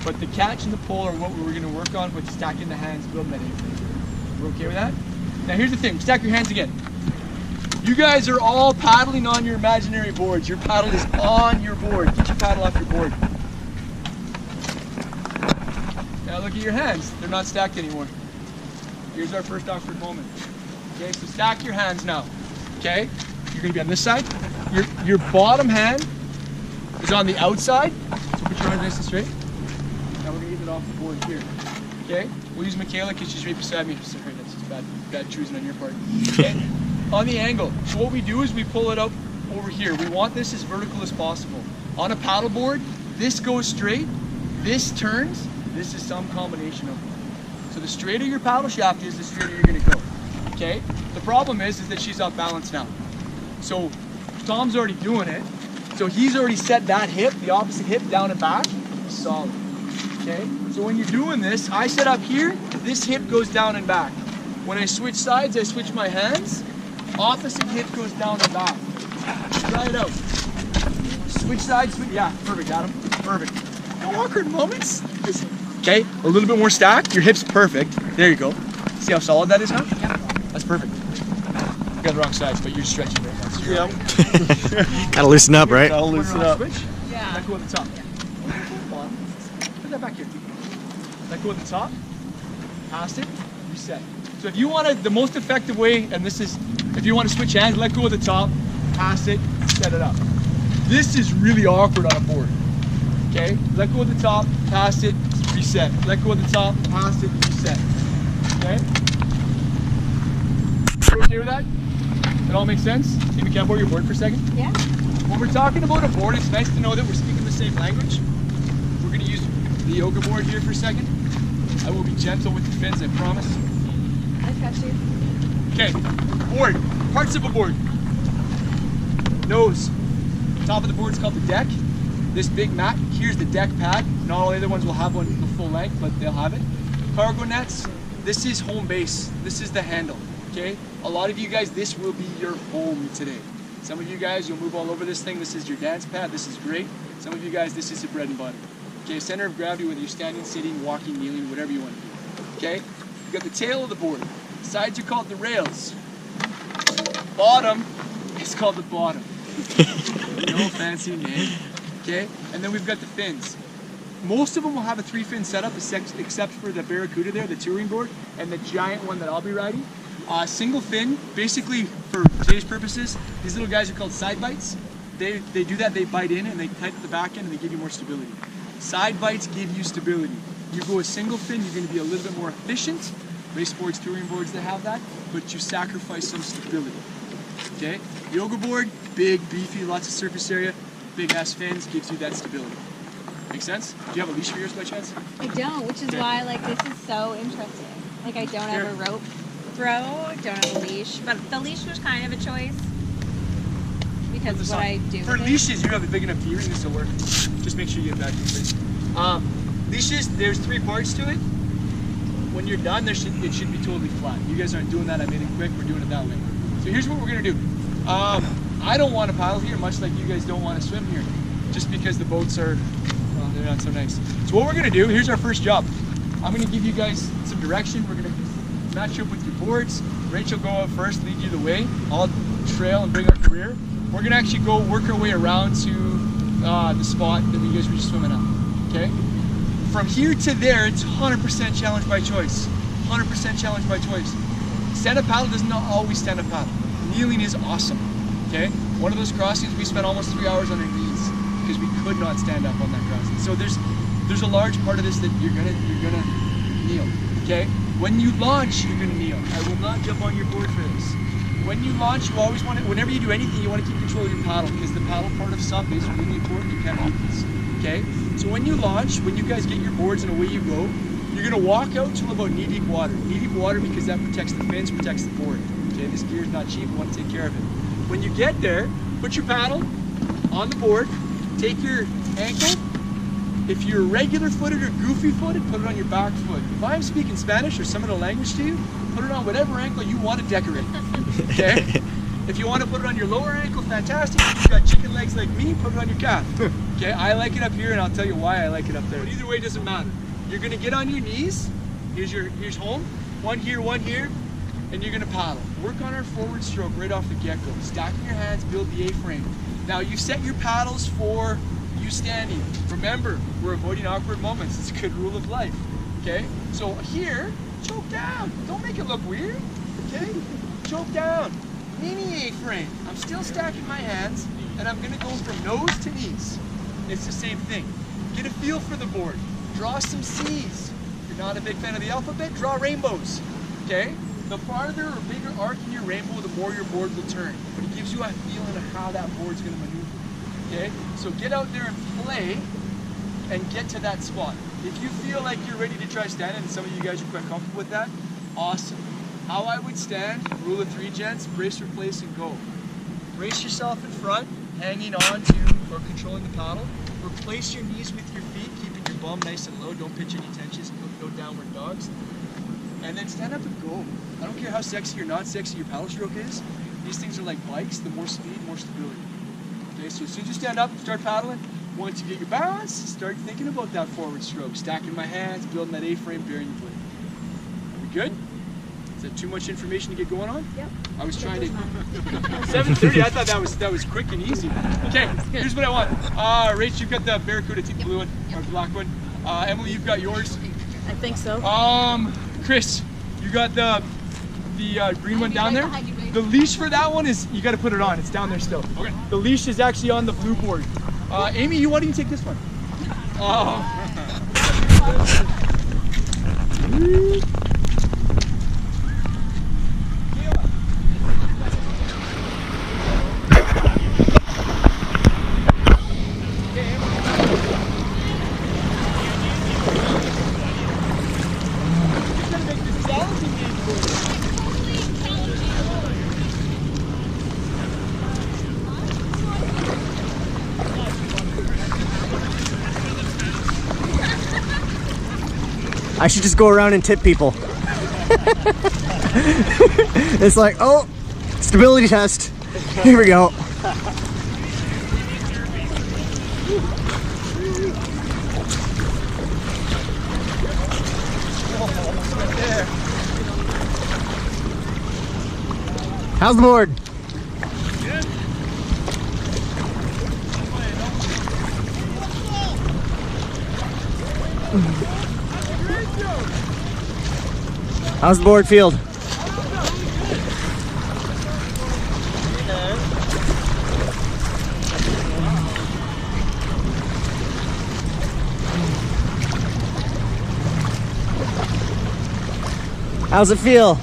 but the catch and the pull are what we're going to work on with stacking the hands, building that A-frame. We're okay with that? Now here's the thing, stack your hands again. You guys are all paddling on your imaginary boards. Your paddle is on your board. Get your paddle off your board. Now look at your hands. They're not stacked anymore. Here's our first awkward moment. Okay, so stack your hands now. Okay, you're gonna be on this side. Your bottom hand is on the outside. So put your hands nice and straight. Now we're gonna get it off the board here. Okay, we'll use Michaela because she's right beside me. Sorry, that's just bad choosing on your part. Okay. On the angle. So what we do is we pull it up over here. We want this as vertical as possible. On a paddleboard, this goes straight, this turns, this is some combination of them. So the straighter your paddle shaft is, the straighter you're gonna go. Okay? The problem is that she's off balance now. So Tom's already doing it. So he's already set that hip, the opposite hip, down and back, solid. Okay? So when you're doing this, I set up here, this hip goes down and back. When I switch sides, I switch my hands, opposite hip goes down and back. Try it out. Switch sides, yeah, perfect, Adam. Perfect. No awkward moments. Okay, a little bit more stacked. Your hip's perfect. There you go. See how solid that is now? Yeah. That's perfect. You got the wrong sides, but you're stretching right now. So Yep. Gotta loosen up, right? Gotta loosen up. Switch. Yeah. Let go at the top. Put that back here. Let go at the top. Past it. Reset. So if you want to, the most effective way, and this is If you want to switch hands, let go of the top, pass it, set it up. This is really awkward on a board. Okay? Let go of the top, pass it, reset. Let go of the top, pass it, reset. Okay? You okay with that? That all makes sense? Maybe can I borrow your board for a second? Yeah. When we're talking about a board, it's nice to know that we're speaking the same language. We're going to use the yoga board here for a second. I will be gentle with the fins, I promise. I got you. Okay, board. Parts of a board. Nose. Top of the board is called the deck. This big mat, here's the deck pad. Not all the other ones will have one the full length, but they'll have it. Cargo nets. This is home base. This is the handle. Okay? A lot of you guys, this will be your home today. Some of you guys, you'll move all over this thing. This is your dance pad. This is great. Some of you guys, this is your bread and butter. Okay, center of gravity, whether you're standing, sitting, walking, kneeling, whatever you want to do. Okay? You got the tail of the board. Sides are called the rails. Bottom is called the bottom. No fancy name. Okay? And then we've got the fins. Most of them will have a 3-fin setup, except for the Barracuda there, the touring board, and the giant one that I'll be riding. Single fin, basically for today's purposes, these little guys are called side bites. They do that, they bite in and they tighten the back end and they give you more stability. Side bites give you stability. You go a single fin, you're going to be a little bit more efficient. Race boards, touring boards, they have that, but you sacrifice some stability. Okay? Yoga board, big, beefy, lots of surface area, big ass fins, gives you that stability. Make sense? Do you have a leash for yours by chance? I don't, which is why like this is so interesting. Like I don't have a rope throw, don't have a leash, but the leash was kind of a choice because of what I do. For leashes, you have a big enough key ring, this will work. Just make sure you get back to it. Leashes, there's 3 parts to it. When you're done, it should be totally flat. You guys aren't doing that, I made it quick, we're doing it that way. So here's what we're gonna do. I don't want to paddle here, much like you guys don't want to swim here, just because the boats are, well, they're not so nice. So what we're gonna do, here's our first job. I'm gonna give you guys some direction. We're gonna match up with your boards. Rachel go out first, lead you the way. I'll trail and bring up the rear. We're gonna actually go work our way around to the spot that you guys were just swimming at, okay? From here to there, it's 100% challenge by choice. 100% challenge by choice. Stand-up paddle does not always stand-up paddle. Kneeling is awesome, okay? One of those crossings, we spent almost 3 hours on our knees because we could not stand up on that crossing. So there's a large part of this that you're gonna kneel, okay? When you launch, you're gonna kneel. I will not jump on your board for this. When you launch, you always want to, whenever you do anything, you want to keep control of your paddle because the paddle part of SUP is really important. You can't do this, okay? So when you launch, when you guys get your boards and away you go, you're gonna walk out to about knee-deep water. Knee-deep water because that protects the fins, protects the board. Okay, this gear is not cheap, you want to take care of it. When you get there, put your paddle on the board, take your ankle. If you're regular footed or goofy footed, put it on your back foot. If I'm speaking Spanish or some other language to you, put it on whatever ankle you want to decorate. Okay? If you want to put it on your lower ankle, fantastic. If you've got chicken legs like me, put it on your calf. Okay, I like it up here and I'll tell you why I like it up there. But either way, it doesn't matter. You're gonna get on your knees. Here's home. One here, and you're gonna paddle. Work on our forward stroke right off the get-go. Stacking your hands, build the A-frame. Now you set your paddles for you standing. Remember, we're avoiding awkward moments. It's a good rule of life. Okay? So here, choke down. Don't make it look weird. Okay? Choke down. Mini A-frame. I'm still stacking my hands, and I'm gonna go from nose to knees. It's the same thing. Get a feel for the board. Draw some C's. If you're not a big fan of the alphabet, draw rainbows. Okay? The farther or bigger arc in your rainbow, the more your board will turn. But it gives you a feeling of how that board's gonna maneuver. Okay? So get out there and play and get to that spot. If you feel like you're ready to try standing, and some of you guys are quite comfortable with that, awesome. How I would stand, rule of 3, gents, brace, replace, and go. Brace yourself in front, hanging on to or controlling the paddle. Replace your knees with your feet, keeping your bum nice and low. Don't pitch any tensions, no downward dogs. And then stand up and go. I don't care how sexy or not sexy your paddle stroke is. These things are like bikes, the more speed, more stability. Okay, so as soon as you stand up and start paddling, once you get your balance, start thinking about that forward stroke. Stacking my hands, building that A-frame, bearing the blade. Are we good? Is that too much information to get going on? Yep. I was trying to. 7:30. I thought that was quick and easy. Okay, here's what I want. Rach, you've got the Barracuda, take the blue one or black one. Emily, you've got yours. I think so. Chris, you got the green one down there. The leash for that one is, you got to put it on. It's down there still. Okay. The leash is actually on the blue board. Amy, why don't you take this one? Oh. I should just go around and tip people. It's like, oh, stability test. Here we go. How's the board? How's the board field? How's it feel?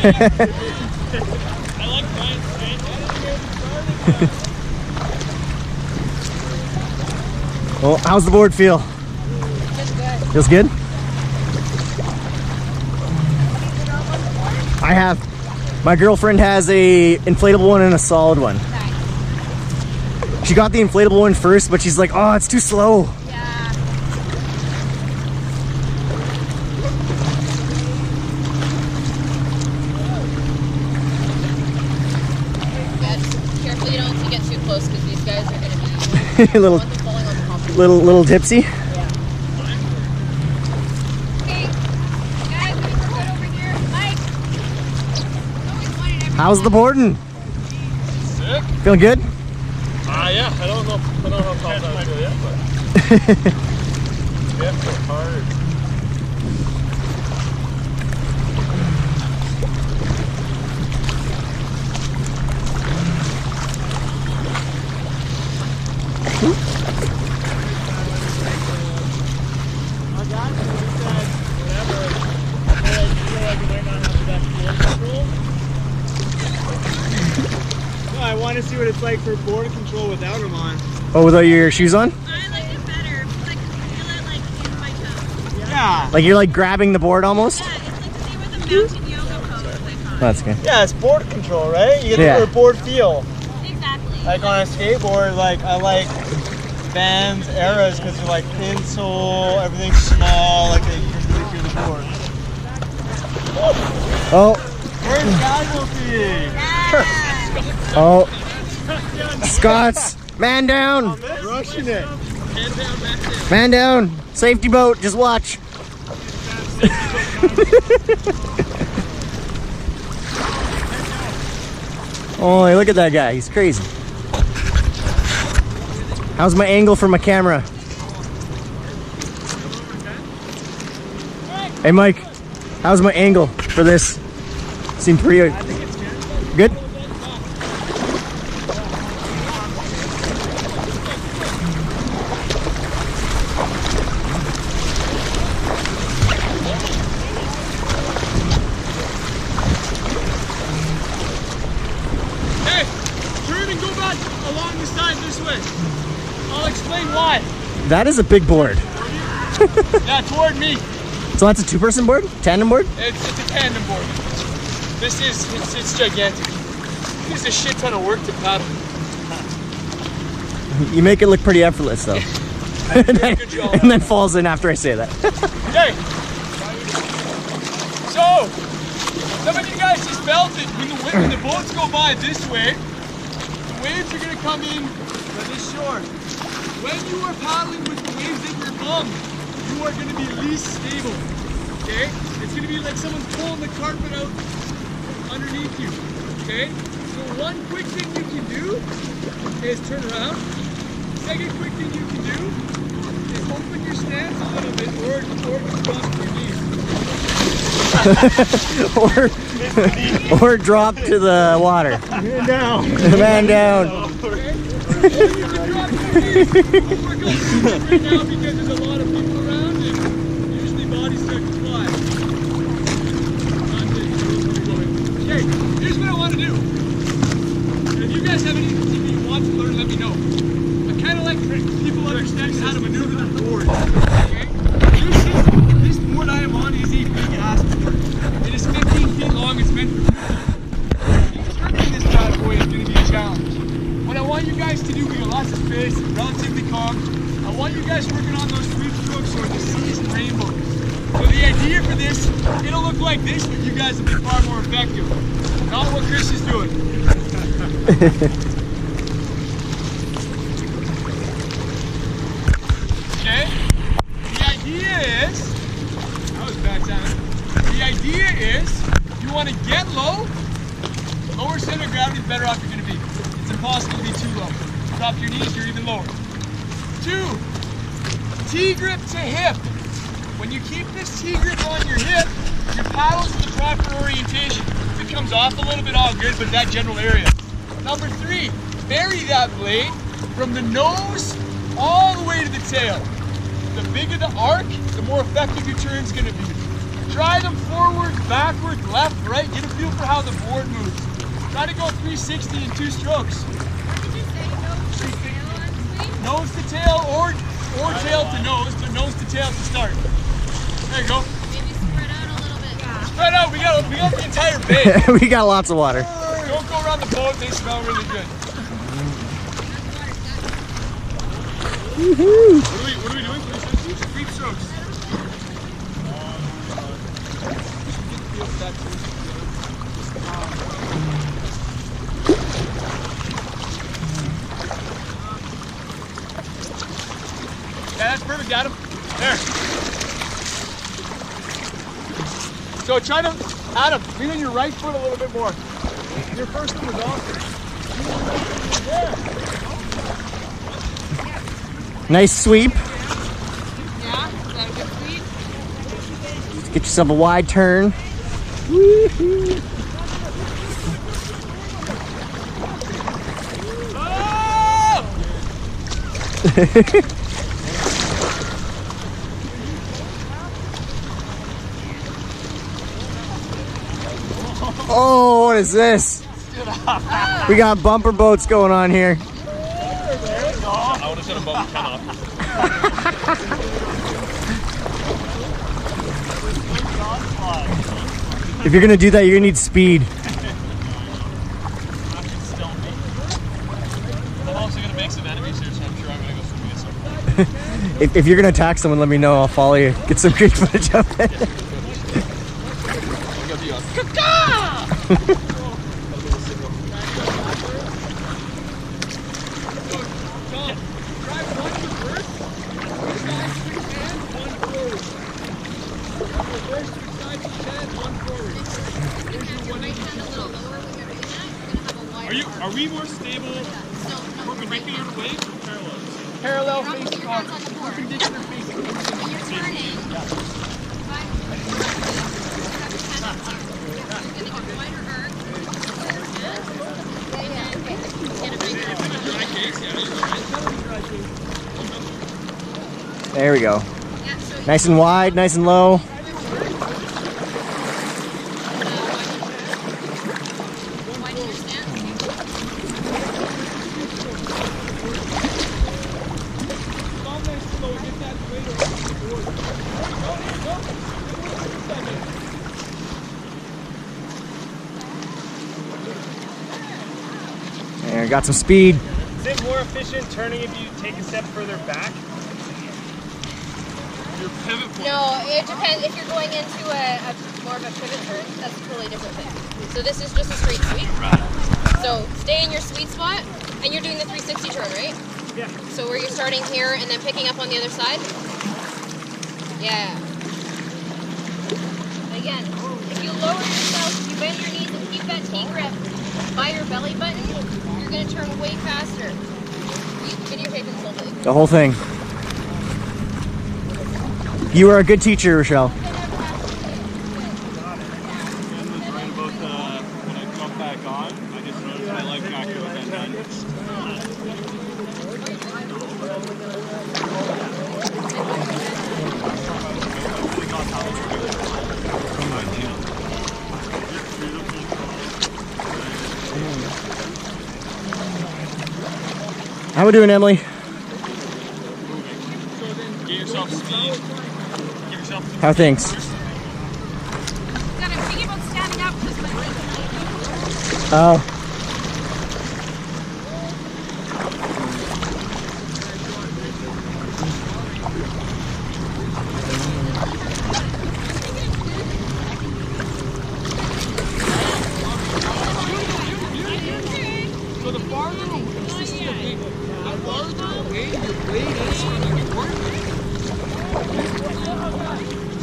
I like Brian's Well, how's the board feel? Feels good. Feels good? I have. My girlfriend has a inflatable one and a solid one. Nice. She got the inflatable one first, but she's like, oh, it's too slow. Yeah. Careful you don't get too close because these guys are going to be little tipsy. How's the boarding? Sick. Feeling good? Yeah. I don't know how tall I feel yet, but yeah, it's hard. I want to see what it's like for board control without them on. Oh, without your shoes on? I like it better because I can feel it like in my toes. Yeah. Like you're like grabbing the board almost? Yeah, it's like the same with the mountain yoga pose I thought. That's good. Yeah, it's board control, right? You get Yeah. the board feel. Exactly. Like on a skateboard, like I like Vans eras because they're like thin sole, everything's small, like you can really feel the board. Oh. First casualty. Oh. Scott's. Man down. Rushing it. Man down. Safety boat. Just watch. Oh, look at that guy. He's crazy. How's my angle for my camera? Hey, Mike. How's my angle for this? Seem pretty good? not along the side this way. I'll explain why. That is a big board. Yeah, toward me. So that's a two-person board? Tandem board? It's a tandem board. This is, it's gigantic. It's a shit ton of work to paddle. You make it look pretty effortless though. Good job. And then falls in after I say that. Okay. So, some of you guys just felt it. When the boats go by this way, the waves are going to come in by this shore. When you are paddling with the waves in your bum, you are going to be least stable. Okay? It's going to be like someone's pulling the carpet out underneath you. Okay? So one quick thing you can do is turn around. Second quick thing you can do is open your stance a little bit or drop your knees. or drop to the water. Man down. Man down. Okay? Or you can drop your knees. We're going right now because there's a lot of people around and usually bodies start to fly. Okay, here's what I want to do. If you guys have anything you want to learn, let me know. I kind of like people understanding how to maneuver their board. Okay? This board I am on is a big ass board. It is 15 feet long. It's meant for turning this bad boy is going to be a challenge. What I want you guys to do, we got lots of space, relatively calm. I want you guys working on those sweep strokes or the seas and rainbows. So the idea for this, it'll look like this, but you guys will be far more effective. Not what Chris is doing. Okay? The idea is, that was bad timing. The idea is, you want to get low, lower center of gravity, the better off you're going to be. It's impossible to be too low. Drop your knees, you're even lower. 2, T-grip to hip. When you keep this T-grip on your hip, your paddle's in the proper orientation. If it comes off a little bit, all good, but that general area. Number 3, vary that blade from the nose all the way to the tail. The bigger the arc, the more effective your turn's gonna be. Try them forward, backward, left, right. Get a feel for how the board moves. Try to go 360 in 2 strokes. Nose to tail or tail to nose, but nose to tail to start. There you go. Maybe spread out a little bit. Yeah. Spread out. We got the entire bay. We got lots of water. Don't go around the boat. They smell really good. Woohoo! What are we doing? Sweep strokes. Yeah, that's perfect, Adam. There. So try to, Adam, lean on your right foot a little bit more. Your first one was awesome. There. Nice sweep. Yeah, is that a good sweep? Get yourself a wide turn. Woohoo! Oh, what is this? We got bumper boats going on here. I would have said a bumper 10 off. If you're gonna do that, you're gonna need speed. I'm also gonna make some enemies here, so I'm sure I'm gonna go swimming at some point. If you're gonna attack someone, let me know. I'll follow you. Get some great footage of it. Are we more stable perpendicular to waves or parallel? Parallel facing off, perpendicular facing. There we go. Nice and wide, nice and low. There, got some speed. Is it more efficient turning if you take a step further back? Your pivot point. No, it depends. If you're going into a more of a pivot turn, that's a totally different thing. So this is just a straight sweep. So stay in your sweet spot, and you're doing the 360 turn, right? Yeah. So where you're starting here and then picking up on the other side? Yeah. Again, if you lower yourself, you bend your knees and keep that T grip by your belly button, you're going to turn way faster. You videotape this whole thing. The whole thing. You are a good teacher, Rochelle. Right about when I jump back on, I just noticed my leg back to that done. How we doing, Emily? Get yourself speed. Give yourself How are things? Gotta think about standing up because my legs Oh. So the farther away, the farther away your blade is from your work.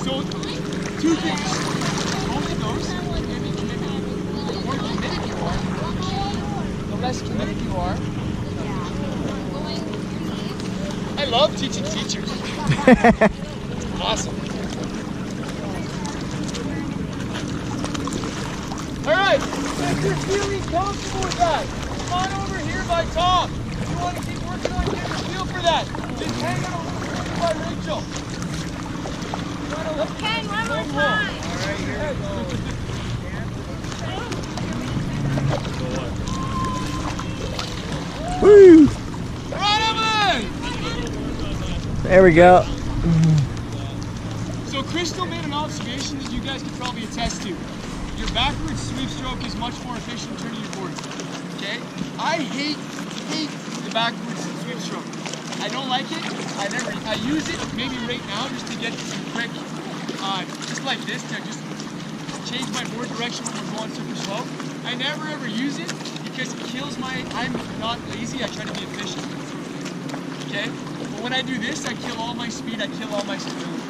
So two things. Both of those, the more committed you are, the less committed you are. I love teaching teachers. Awesome. All right, if you're feeling comfortable with that, come on over here by Tom. If you want to keep working on getting a feel for that, just hang out over here by Rachel. Okay, one more time. All right, here we go. Woo! All right, Emily! There we go. So Crystal made an observation that you guys could probably attest to. Your backward sweep stroke is much more efficient turning your board. Okay? I hate the backwards sweep stroke. I don't like it. I use it maybe right now just to get some quick, just like this, to just change my board direction when we're going super slow. I never ever use it because it kills I'm not lazy, I try to be efficient. Okay? But when I do this, I kill all my speed, I kill all my stability.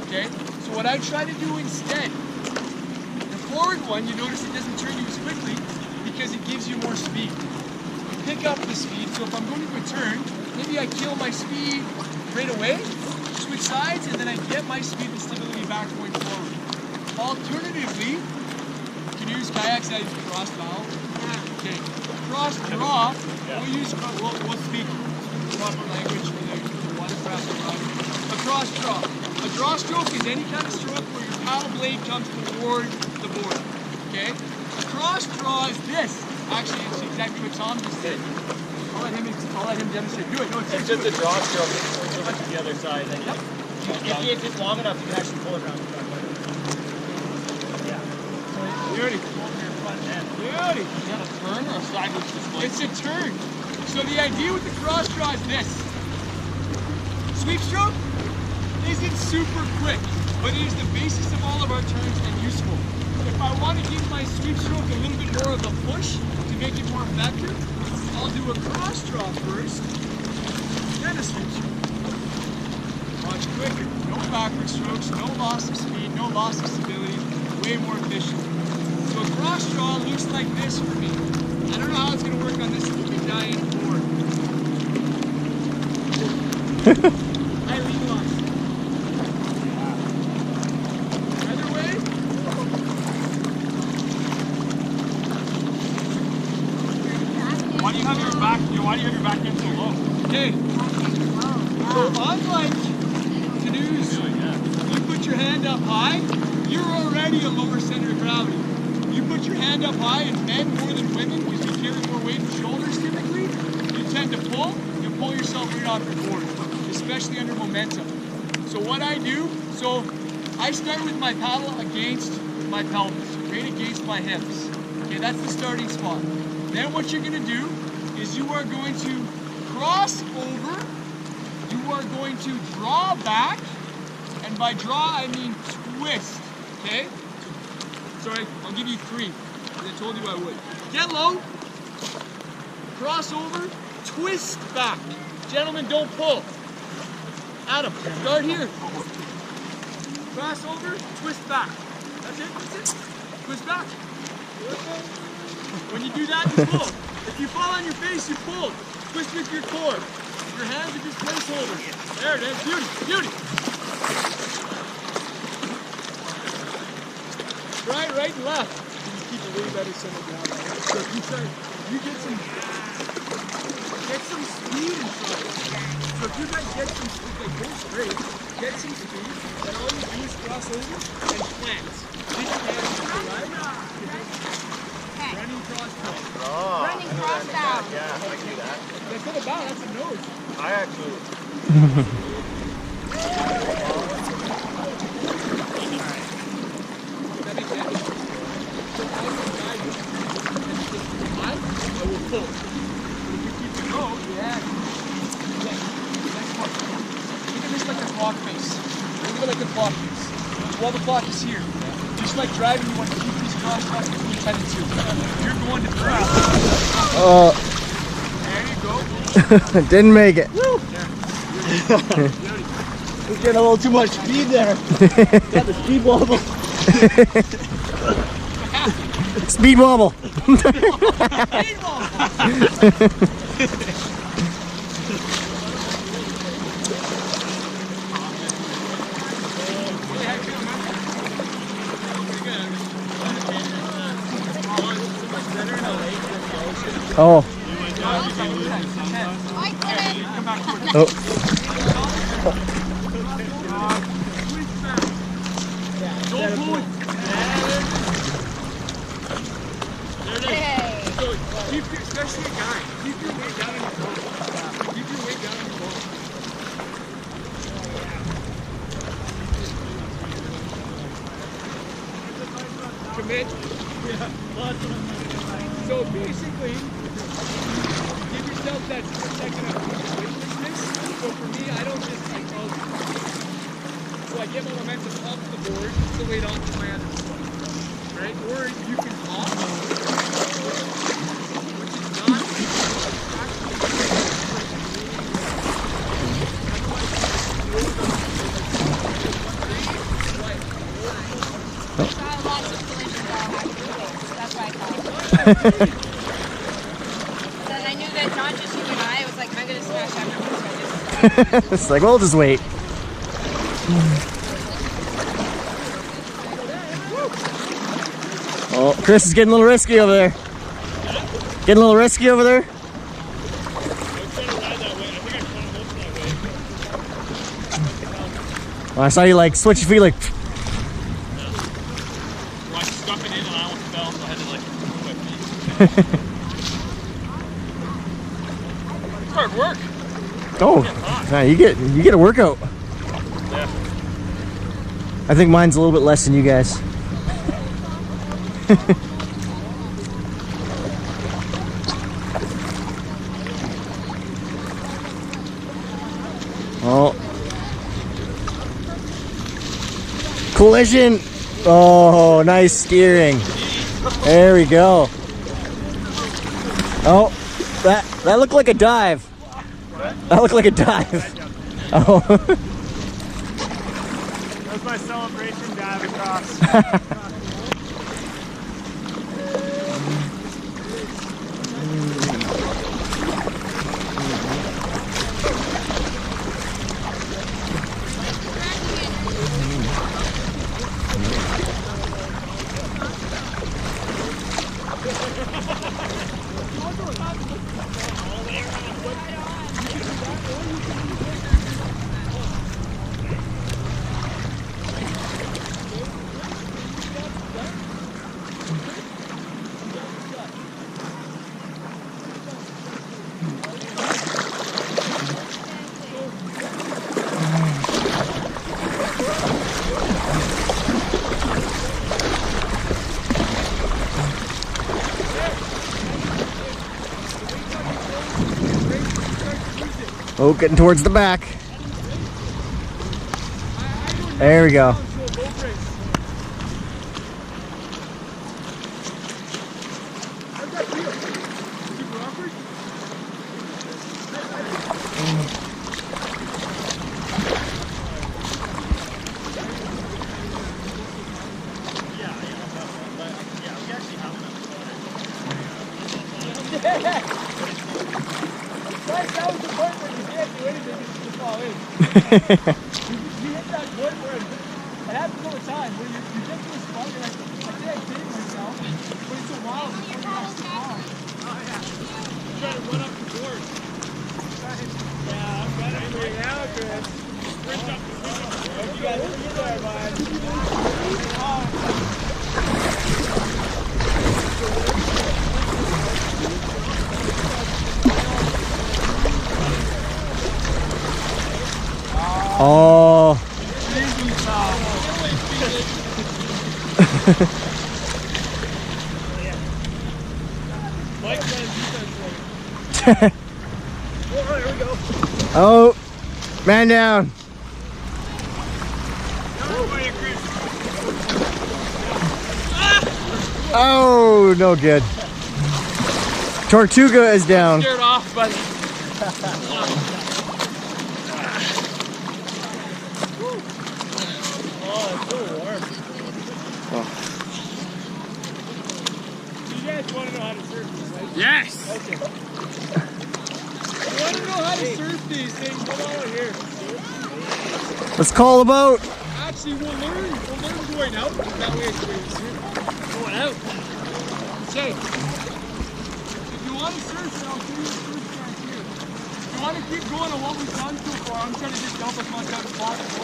Okay? So what I try to do instead, the forward one, you notice it doesn't turn you as quickly because it gives you more speed. You pick up the speed, so if I'm going to a turn, maybe I kill my speed right away, switch sides, and then I get my speed and stability back going forward. Alternatively, canoes, kayaks, I use cross bow. Okay, cross draw, we'll speak proper language for the watercraft driver. A cross draw. A draw stroke is any kind of stroke where your paddle blade comes toward the board. Okay? A cross draw is this. Actually, it's exactly what Tom just said. I'll let him demonstrate. Do it. No, it's just a draw stroke. It's to the other side. Then yep. If it's long enough, you can actually pull it around the front. Yeah. Beauty. Beauty. Is that a turn or a sideways display? It's a turn. So the idea with the cross draw is this. Sweep stroke isn't super quick, but it is the basis of all of our turns and useful. If I want to give my sweep stroke a little bit more of a push to make it more effective, I'll do a cross draw first, then a sweep stroke. Much quicker. No backward strokes, no loss of speed, no loss of stability, way more efficient. So a cross draw looks like this for me. I don't know how it's going to work on this giant board. I lean lost. Either way. Why do you have your back end so low? Okay. So unlike canoes, you put your hand up high, you're already a lower center of gravity. You put your hand up high, and men more than women, because we carry more weight in shoulders typically, you tend to pull yourself right off your board, especially under momentum. So what I do, I start with my paddle against my pelvis, right against my hips. Okay, that's the starting spot. Then what you're gonna do is you are going to cross over, you are going to draw back, and by draw I mean twist, okay? Sorry, I'll give you 3, because I told you I would. Get low, cross over, twist back. Gentlemen, don't pull. Adam, start here. Cross over, twist back. That's it. Twist back. When you do that, you pull. If you fall on your face, you pull. Twist with your core. Your hands are just placeholders. There it is. Beauty. Right and left. You keep a way better center ground. So if you get some speed inside. So if you guys get some speed, like go straight, get some speed, then all you do is cross over and plant. Keep your hands to the right. Running cross down. Oh, Running cross down. Yeah, I can do that. That's not a bow, that's a nose. I actually. That makes sense? So I will guide you. I will pull. If you keep it low, yeah. Next one. Think of this like a clock face. Think of it like a clock face. While the clock is here. Just like driving, you want to keep these crosswalks between 10 and 2. You're going to 3. There you go. Didn't make it. We're getting a little too much speed there. Got the speed wobble. Speed wobble. Speed wobble. Oh. Oh. Don't pull it. There it is. So keep your, especially a guy, keep your weight down in your ball. Keep your weight down in your ball. Commit. So basically, give yourself that second of weightlessness. So for me, I don't just like so I get my momentum off the board, put the weight onto my other foot, right? Or you can hop, which is not That's why I called. Then I knew that not just you and I, was like, I'm going to smash everyone, so I just... It's like, well, just wait. Oh, Chris is getting a little risky over there. Getting a little risky over there. Well, I saw you like switch your feet like. Well, I stuck it in and I almost fell, so I had to like move my feet. It's hard work. Oh, yeah, you get a workout. Yeah. I think mine's a little bit less than you guys. Oh. Collision. Oh, nice steering. There we go. Oh, that looked like a dive. That looked like a dive. Oh. That was my celebration dive across. Oh, getting towards the back. There we go. That was the point where you can't do anything, you just fall in. You hit that point where it happens all the time, where you get to a spot, you're like, I can't save myself, but it's a while before you pass the car. Oh yeah. You're trying to run up the board. Yeah, I'm running for you now, Chris. Sprint up the board. You got it there, bud. Oh. Oh, man down. Oh, no good. Tortuga is down. Scared off, buddy. You guys want to know how to surf this, right? Yes! Okay. You want to know how to surf these things? Come on here. Let's call the boat. Actually, we'll learn going out. That way it's going to surf. Going out. Okay. If you want to surf, then I'll give you a surf stance here. If you want to keep going on what we've done so far, I'm trying to just dump as much out as possible.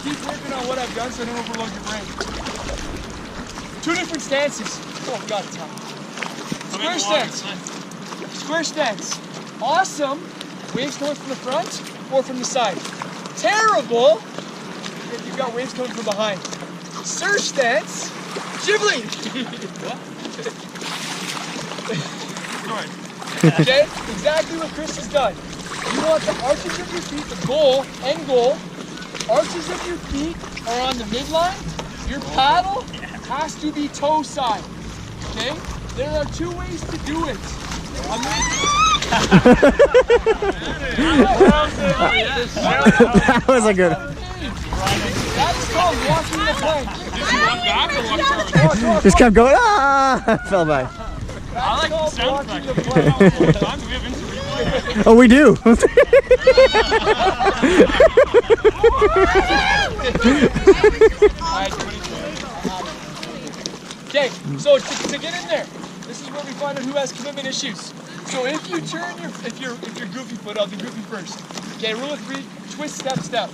Keep working on what I've done so I don't overload your brain. Two different stances. Oh, God, it's hot. Square stance. Square stance. Awesome. Waves coming from the front or from the side. Terrible if you've got waves coming from behind. Surf stance. Shivling. What? Okay? Exactly what Chris has done. You want the arches of your feet, the goal, end goal. Arches of your feet are on the midline. Your paddle has to be toe side. Okay? There are two ways to do it. That was a good. That is called walking the plank. Just kept going. Ah! Fell back. I like the sound effect. Time do we have instant replay? Oh, we do. Okay, so to get in there, this is where we find out who has commitment issues. So if you turn if you're goofy foot, I'll do goofy first. Okay, rule of three, twist, step, step.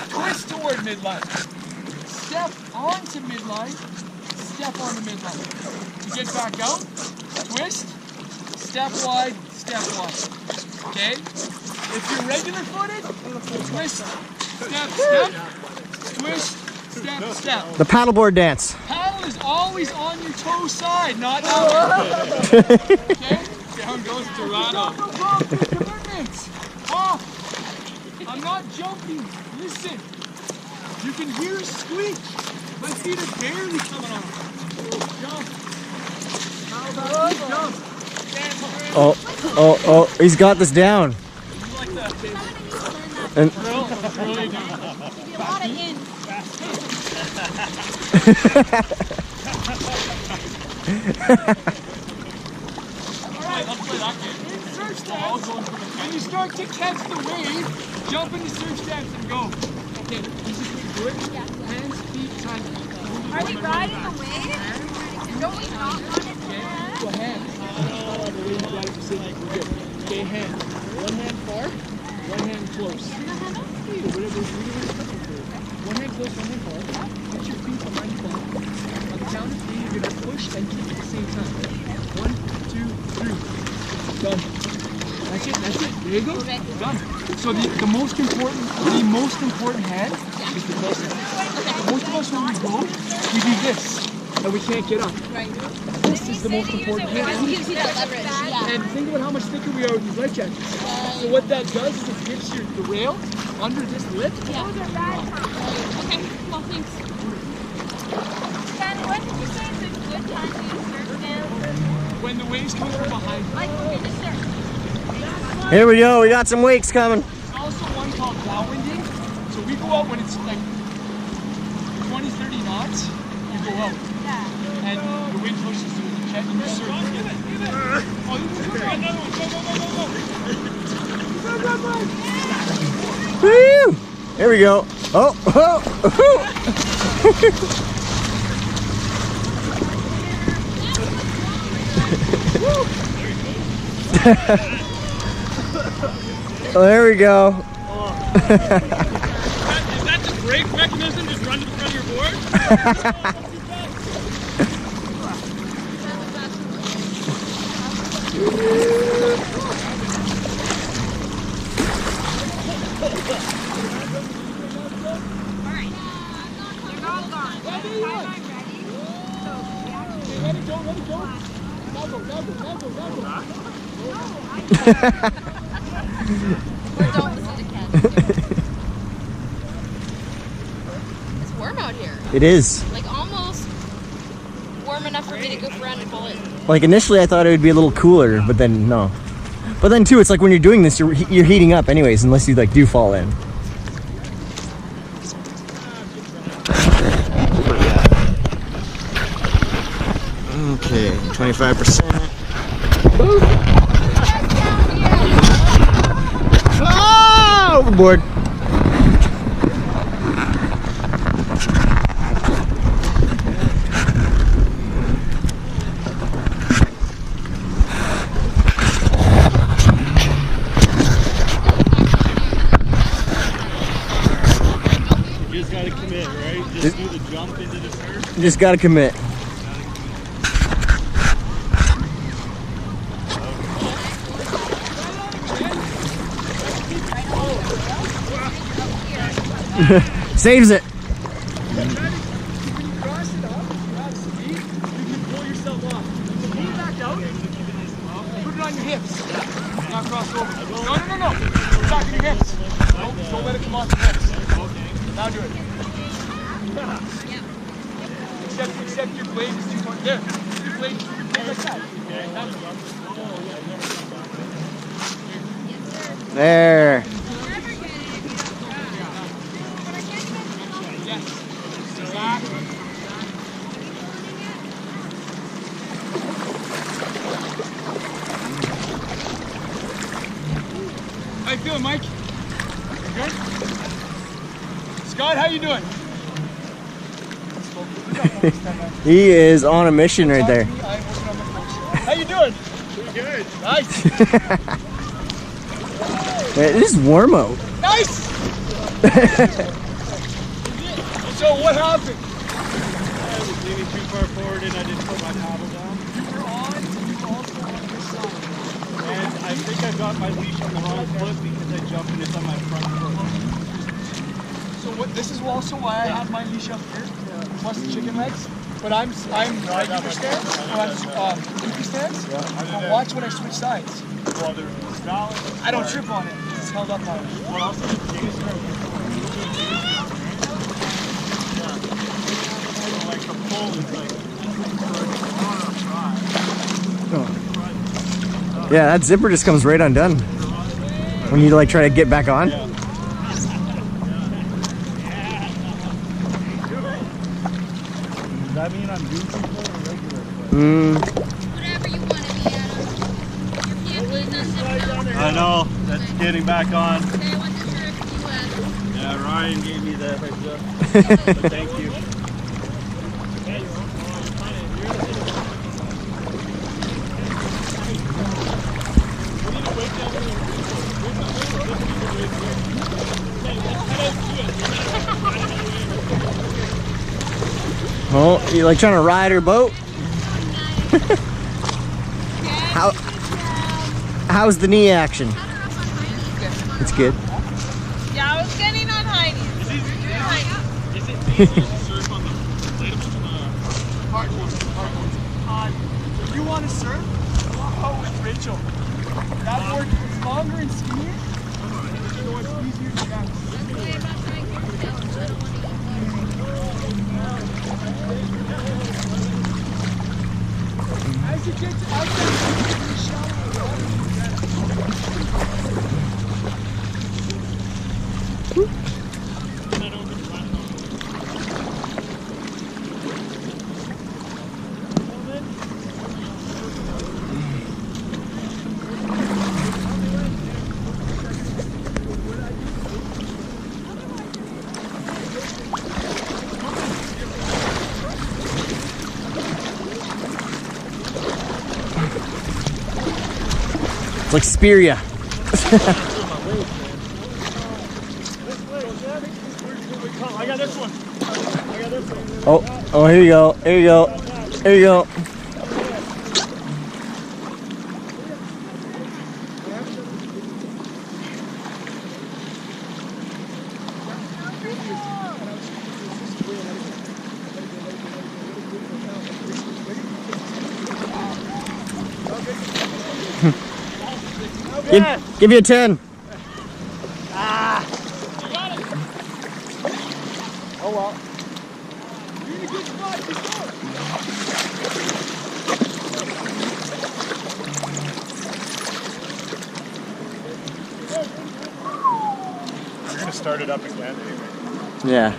Twist toward midline. Step onto midline, step on the midline. To get back out, twist, step wide, step wide. Okay? If you're regular footed, twist, step, step, twist, step, step. The paddleboard dance. Paddle is always on your toe side, not down. Okay? Down goes Toronto. No problem, commitment. Off. I'm not jumping. Listen. You can hear a squeak. My feet are barely coming off. Jump. How about you jump? Oh, he's got this down. And A lot of in. Alright, let's play that game. In surf stance, when you start to catch the wave, jump into surf stance and go. Okay, this is do it. Hands, feet, tight. Are we riding the wave? Don't we not want it to land? Go hands. Okay, hands. One hand far, one hand close. One hand close, one hand far. Put your feet behind your body. On the count of three, you're going to push and kick at the same time. 1, 2, 3. Done. That's it, that's it. There you go. Done. So the most important hand is the close hand. Most of us when we go, we do this. and we can't get up. This is the most important thing. It gives you that leverage. Yeah. And think about how much thicker we are with these life jackets. So what that does is it gives you the rail under this lip. Yeah. Okay. Well, thanks. Ken, when did you say it's a good time to use surf stands? When the waves come from behind. Like, okay, just surf. Here we go. We got some wakes coming. There's also one called bow winding. So we go out when it's like 20, 30 knots. You go out. Yeah. And the wind pushes through the jet and you surf. Oh, you can do another one. Go. Woo! Here we go. Oh, oh, oh. There we go. Is that the brake mechanism? Just run to the front of your board? Let it go. Now go. Or don't listen to Ken. It's warm out here. It is. Like almost warm enough for me to go for run and pull it. Like initially I thought it would be a little cooler, but then no. But then too, it's like when you're doing this, you're heating up anyways, unless you like do fall in. Okay, 25%. Oh, overboard. You just gotta commit, right? Just do the jump into the surf. You just gotta commit. Saves it. When you cross it up, grab speed, you can pull yourself off. So pull it back out, put it on your hips. Now cross over. No. Put it back on your hips. Don't let it come off your hips. Now do it. Except your blade is too far. There. Your blade is like that. There. How you feeling, Mike? You good? Scott, how you doing? He is on a mission right there. How you doing? Pretty good. Nice. It is warm out. Nice. So what happened? I was leaning too far forward and I didn't put my paddle down. You were also on this side. And I think I got my leash on the wrong foot because I jumped and it's on my front foot. So this is also why I have my leash up here, plus the chicken legs. But I'm regular stance, or I'm goofy stance. But watch when I switch sides. Well, there's valid. I don't trip on it. It's held up on it. Well, also the biggest So like the pull is like. Yeah, that zipper just comes right undone when you like try to get back on. Yeah. Does that mean I'm goofy foot or regular foot? Whatever you want to be, Adam. Your PMP's I know, that's getting back on. Okay, I want the shirt you Yeah, Ryan gave me the heads up. But thank you. Oh, you like trying to ride her boat? How's the knee action? It's good. Yeah, I was getting on high knees. Is it easier to surf on the inflatable Hard ones. If you want to surf, go with Rachel. That board is longer and skinnier. You know it's easier to catch. As you get to the shallow water, It's like Spearia. I got this one. Oh, here you go. Here you go. Here you go. Give you a 10. Oh well. You're in a good spot. Keep going. You're gonna start it up again anyway. Yeah.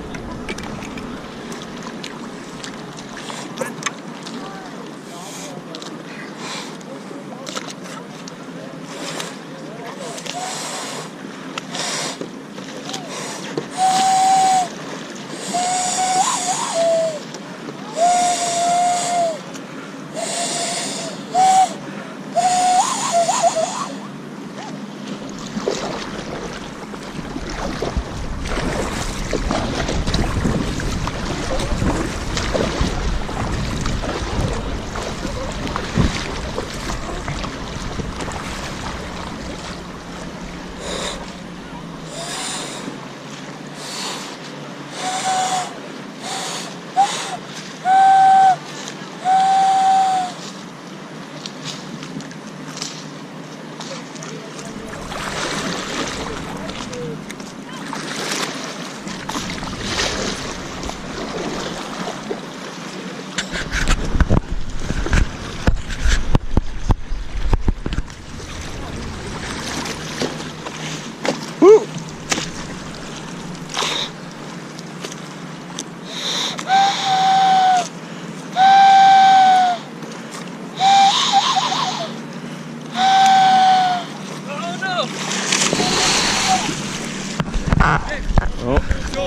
So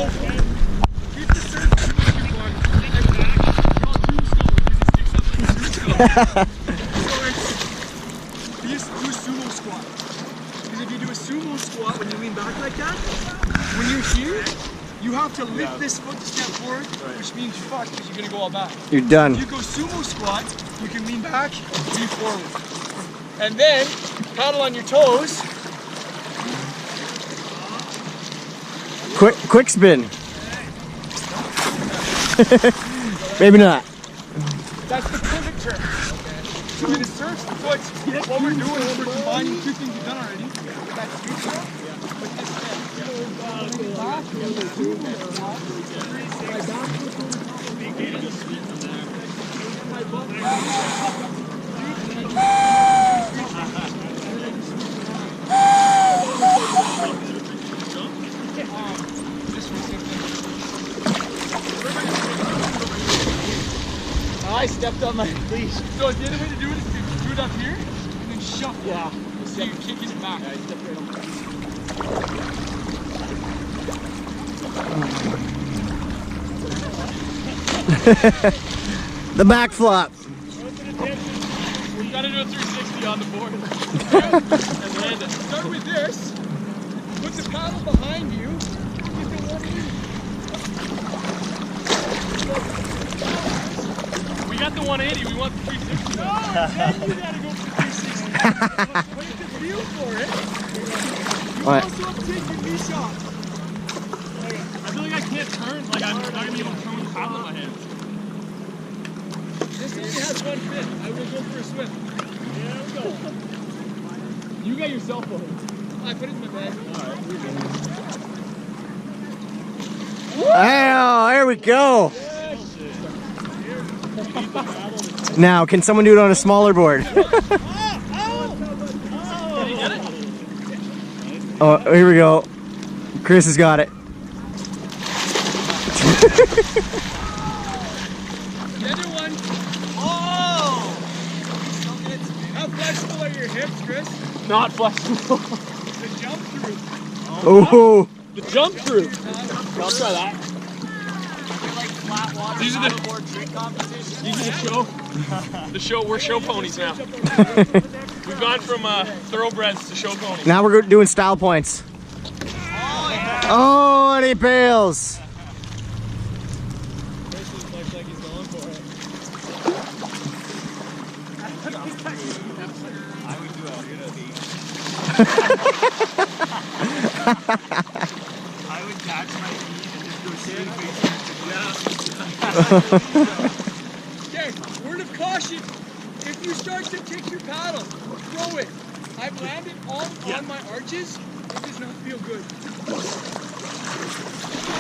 you just do a sumo squat. Because if you do a sumo squat when you lean back like that, when you're here, you have to lift this foot to step forward, which means you're fucked because you're going to go all back. You're done. If you go sumo squat, you can lean back, lean forward. And then paddle on your toes. Quick spin. Maybe not. That's the pivot turn. So we're going to surf the foot. What we're doing is we're combining two things we've done already. That sweep stroke with this spin. Back, my back foot on top of me. My butt I stepped on my leash. So the other way to do it is to do it up here and then shuffle. Yeah. So you're kicking it back. Yeah, I stepped right on my The back flop. We gotta do a 360 on the board. And land it. Start with this. Put the paddle behind you. Get the 180. We got the 180. We want the 360. No, then you gotta go for the 360. But you can feel for it. You also have to take your knee shot. I feel like I can't turn. Like I'm not gonna be able to turn with the paddle in my hands. This only has one fit. I will go for a swim. Yeah, we go. You got your cell phone. I put it in my bag. Oh, there we go. Now, can someone do it on a smaller board? Oh, here we go. Chris has got it. The other one. Oh! How flexible are your hips, Chris? Not flexible. The jump through. Oh. The jump through. I'll try that. These are the show. The show. We're show ponies now. We've gone from thoroughbreds to show ponies. Now we're doing style points. Oh, and he bails. I would catch my feet and just go straight facing. Okay, word of caution. If you start to kick your paddle, throw it. I've landed all on my arches. It does not feel good.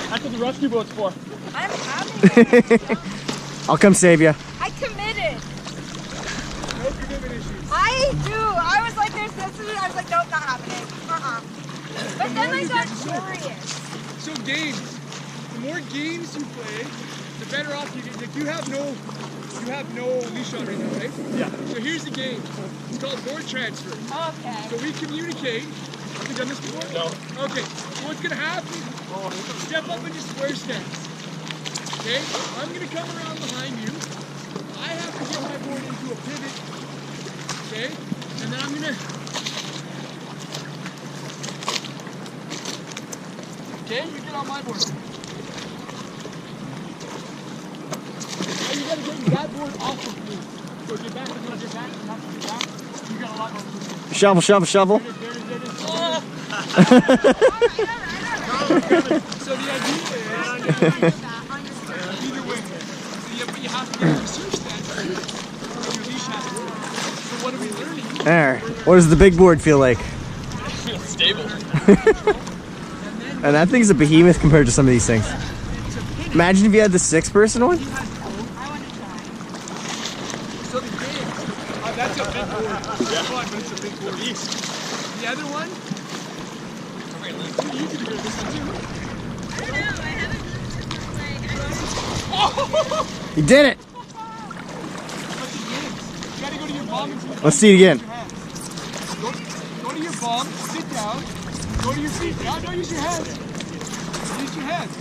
That's what the rescue boat's for. I'm having it. I'll come save you. I committed. No commitment issues. I do. I was like, there's this. I was like, nope, not happening. But then I got curious. So games. The more games you play, the better off you get. Like you have no leash on right now, right? Yeah. So here's the game. It's called board transfer. Okay. So we communicate. Have you done this before? No. Okay. So what's gonna happen? Step up into square stance. Okay? I'm gonna come around behind you. I have to get my board into a pivot. Okay? And then I'm gonna. Okay, you get on my board. Now you gotta get that board off of me. So get back, get back. You got a lot more. Shovel, shovel, shovel. There it is. Oh! So the idea is either way. But you have to get your surf stance or your leash has to work. So what are we learning? There. What does the big board feel like? Stable. And that thing's a behemoth compared to some of these things. Imagine if you had the 6-person one. So the game, that's a big board. Yeah, fun, but it's a big board. The other one, you can do this one too. I don't know. I haven't You did it. You gotta go to your bomb and Let's see it again. Go to your bomb, sit down, go to your feet. Now don't use your hands. Use your hands.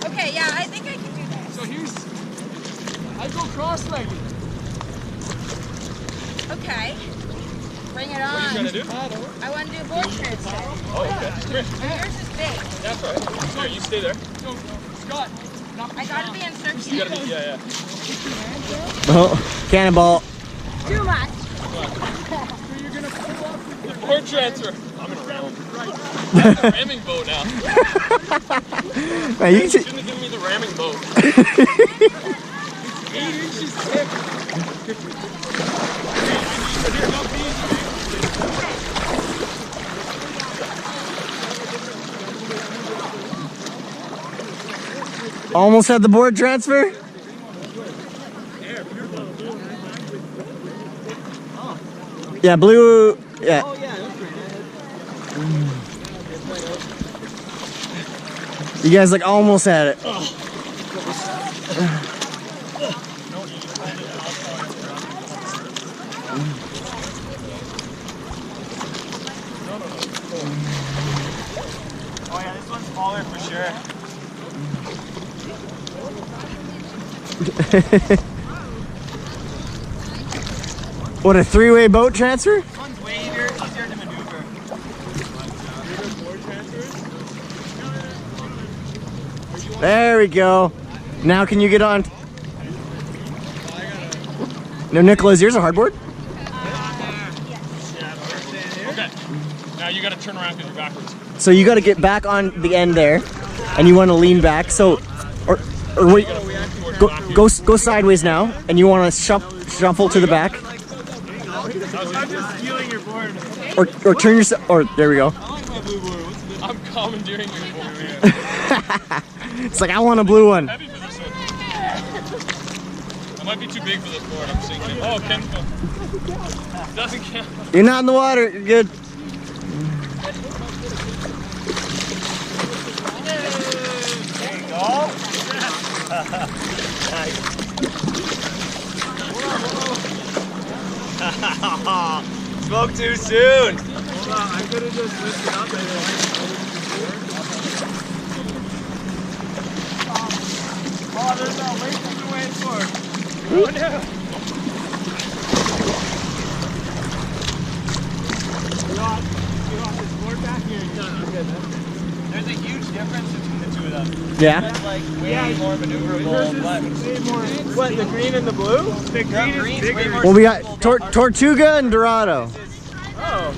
Okay, yeah, I think I can do that. So here's, I go cross-legged. Okay. Bring it on. What are you trying to do? I want to do board transfer. Oh, okay. Come here. Yours is big. That's all right. Here, you stay there. So, Scott, I gotta be in surf You gotta be, yeah. Oh, cannonball. Too much. Board transfer. I'm gonna ram him. The ramming boat now. Man, you Shouldn't have given me the ramming boat. 8 inches thick. Almost had the board transfer. Yeah, blue. Yeah. You guys like almost had it. Oh yeah, this one's smaller for sure. What, a 3-way boat transfer? This one's way easier to maneuver. There we go. Now can you get on? No, Nicholas, yours a hardboard? Okay. Now you gotta turn around because you're backwards. So you got to get back on the end there, and you want to lean back. So, or wait. Go sideways now, and you want to shuffle to the back. I'm just stealing your board. Or turn yourself. Or there we go. I'm commandeering your board. It's like I want a blue one. Heavy for this one. It might be too big for this board. I'm sinking. Oh, Ken. Doesn't count. You're not in the water. You're good. There you go. Nice. Spoke too soon. Hold on, I could have just lifted up and oh, there's no weight to wait for. Oh no. You want this board back here? No, I'm good, man. There's a huge difference between the two of them. Yeah. One's like way more maneuverable, but What, the green and the blue? The green's way more. Well, we got Tortuga and Dorado. Oh.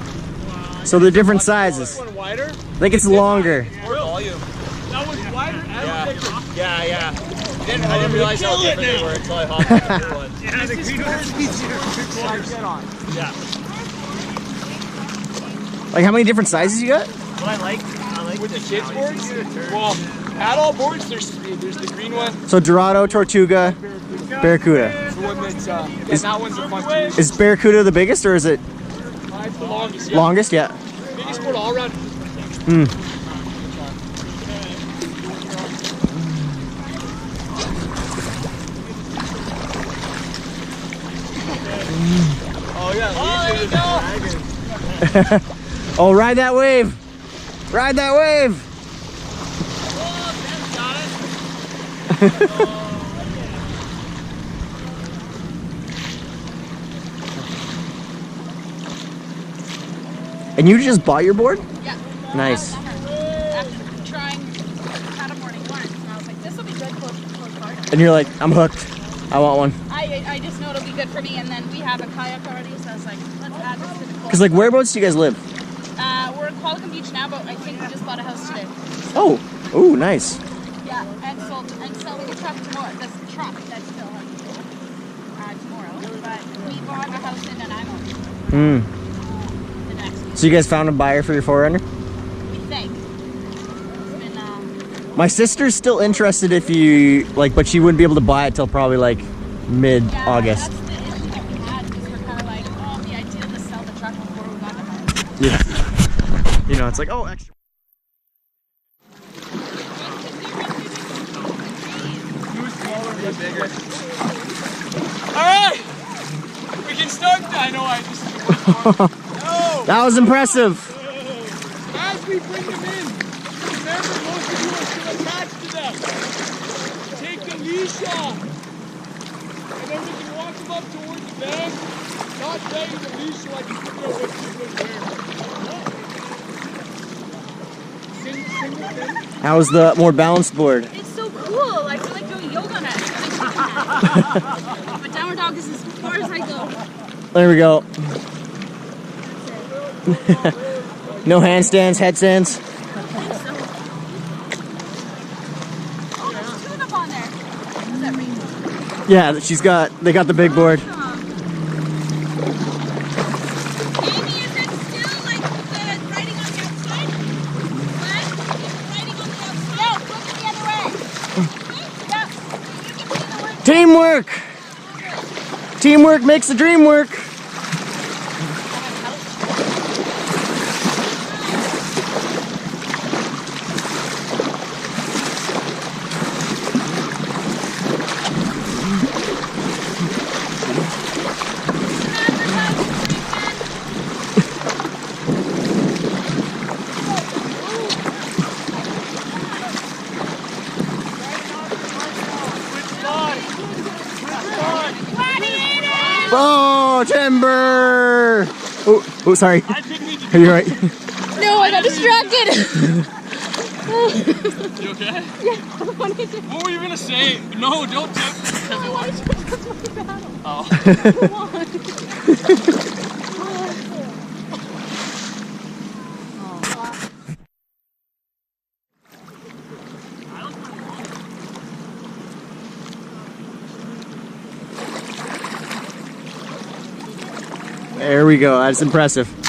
So they're different sizes. One wider? I think it's longer. More volume. That was wider and thicker. Yeah. I didn't realize how different they were until I hopped on the other one. Yeah, the green one's easier to get on. Yeah. Like how many different sizes you got? What I like With the kids boards? Well, adult boards, there's the green one. So Dorado, Tortuga, Barracuda. The one that's that one's a fun too. Is Barracuda the biggest or is it It's the longest. Yeah. longest? Yeah. Biggest board all around. Mm. Oh yeah. Oh, there you go. Oh, ride that wave! Ride that wave! And you just bought your board? Yeah. Nice. After trying paddleboarding once, and I was like, this will be good close party. And you're like, I'm hooked. I want one. I just know it'll be good for me, and then we have a kayak already, so I was like, let's add this to the close. Cause like, whereabouts do you guys live? We're in Qualicum Beach now, but I think we just bought a house today. Oh, ooh, nice. Yeah, and selling the truck tomorrow. That's the truck that's still tomorrow. But we bought a house in Nanaimo. Mm. The next week. So you guys found a buyer for your 4Runner? We think. It's been My sister's still interested if you like, but she wouldn't be able to buy it till probably like mid-August. that's the issue that we had because we're kind of like, oh, the idea to sell the truck before we got the house. Yeah. You know, it's like, oh, extra. Alright! We can start that. I know I just no! That was impressive. As we bring them in, remember most of you are still attached to them. Take the leash off. And then we can walk them up towards the bank. Not dragging the leash so I can figure out what she's going to wear. How's the more balanced board? It's so cool. I feel like doing yoga on it. But downward dog is as far as I go. There we go. No handstands, headstands. Oh, there's two of them on there. What's that ring? Yeah, they got the big board. Amy, is it still like the writing on the outside? What? Writing on the outside? No, flip it the other way. Yeah. You can see the word. Teamwork! Teamwork makes the dream work. Oh, timber! Oh, sorry. Are you right? No, I got distracted. You okay? Yeah. What were you going to say? No, don't tip. Oh. There we go. That's impressive.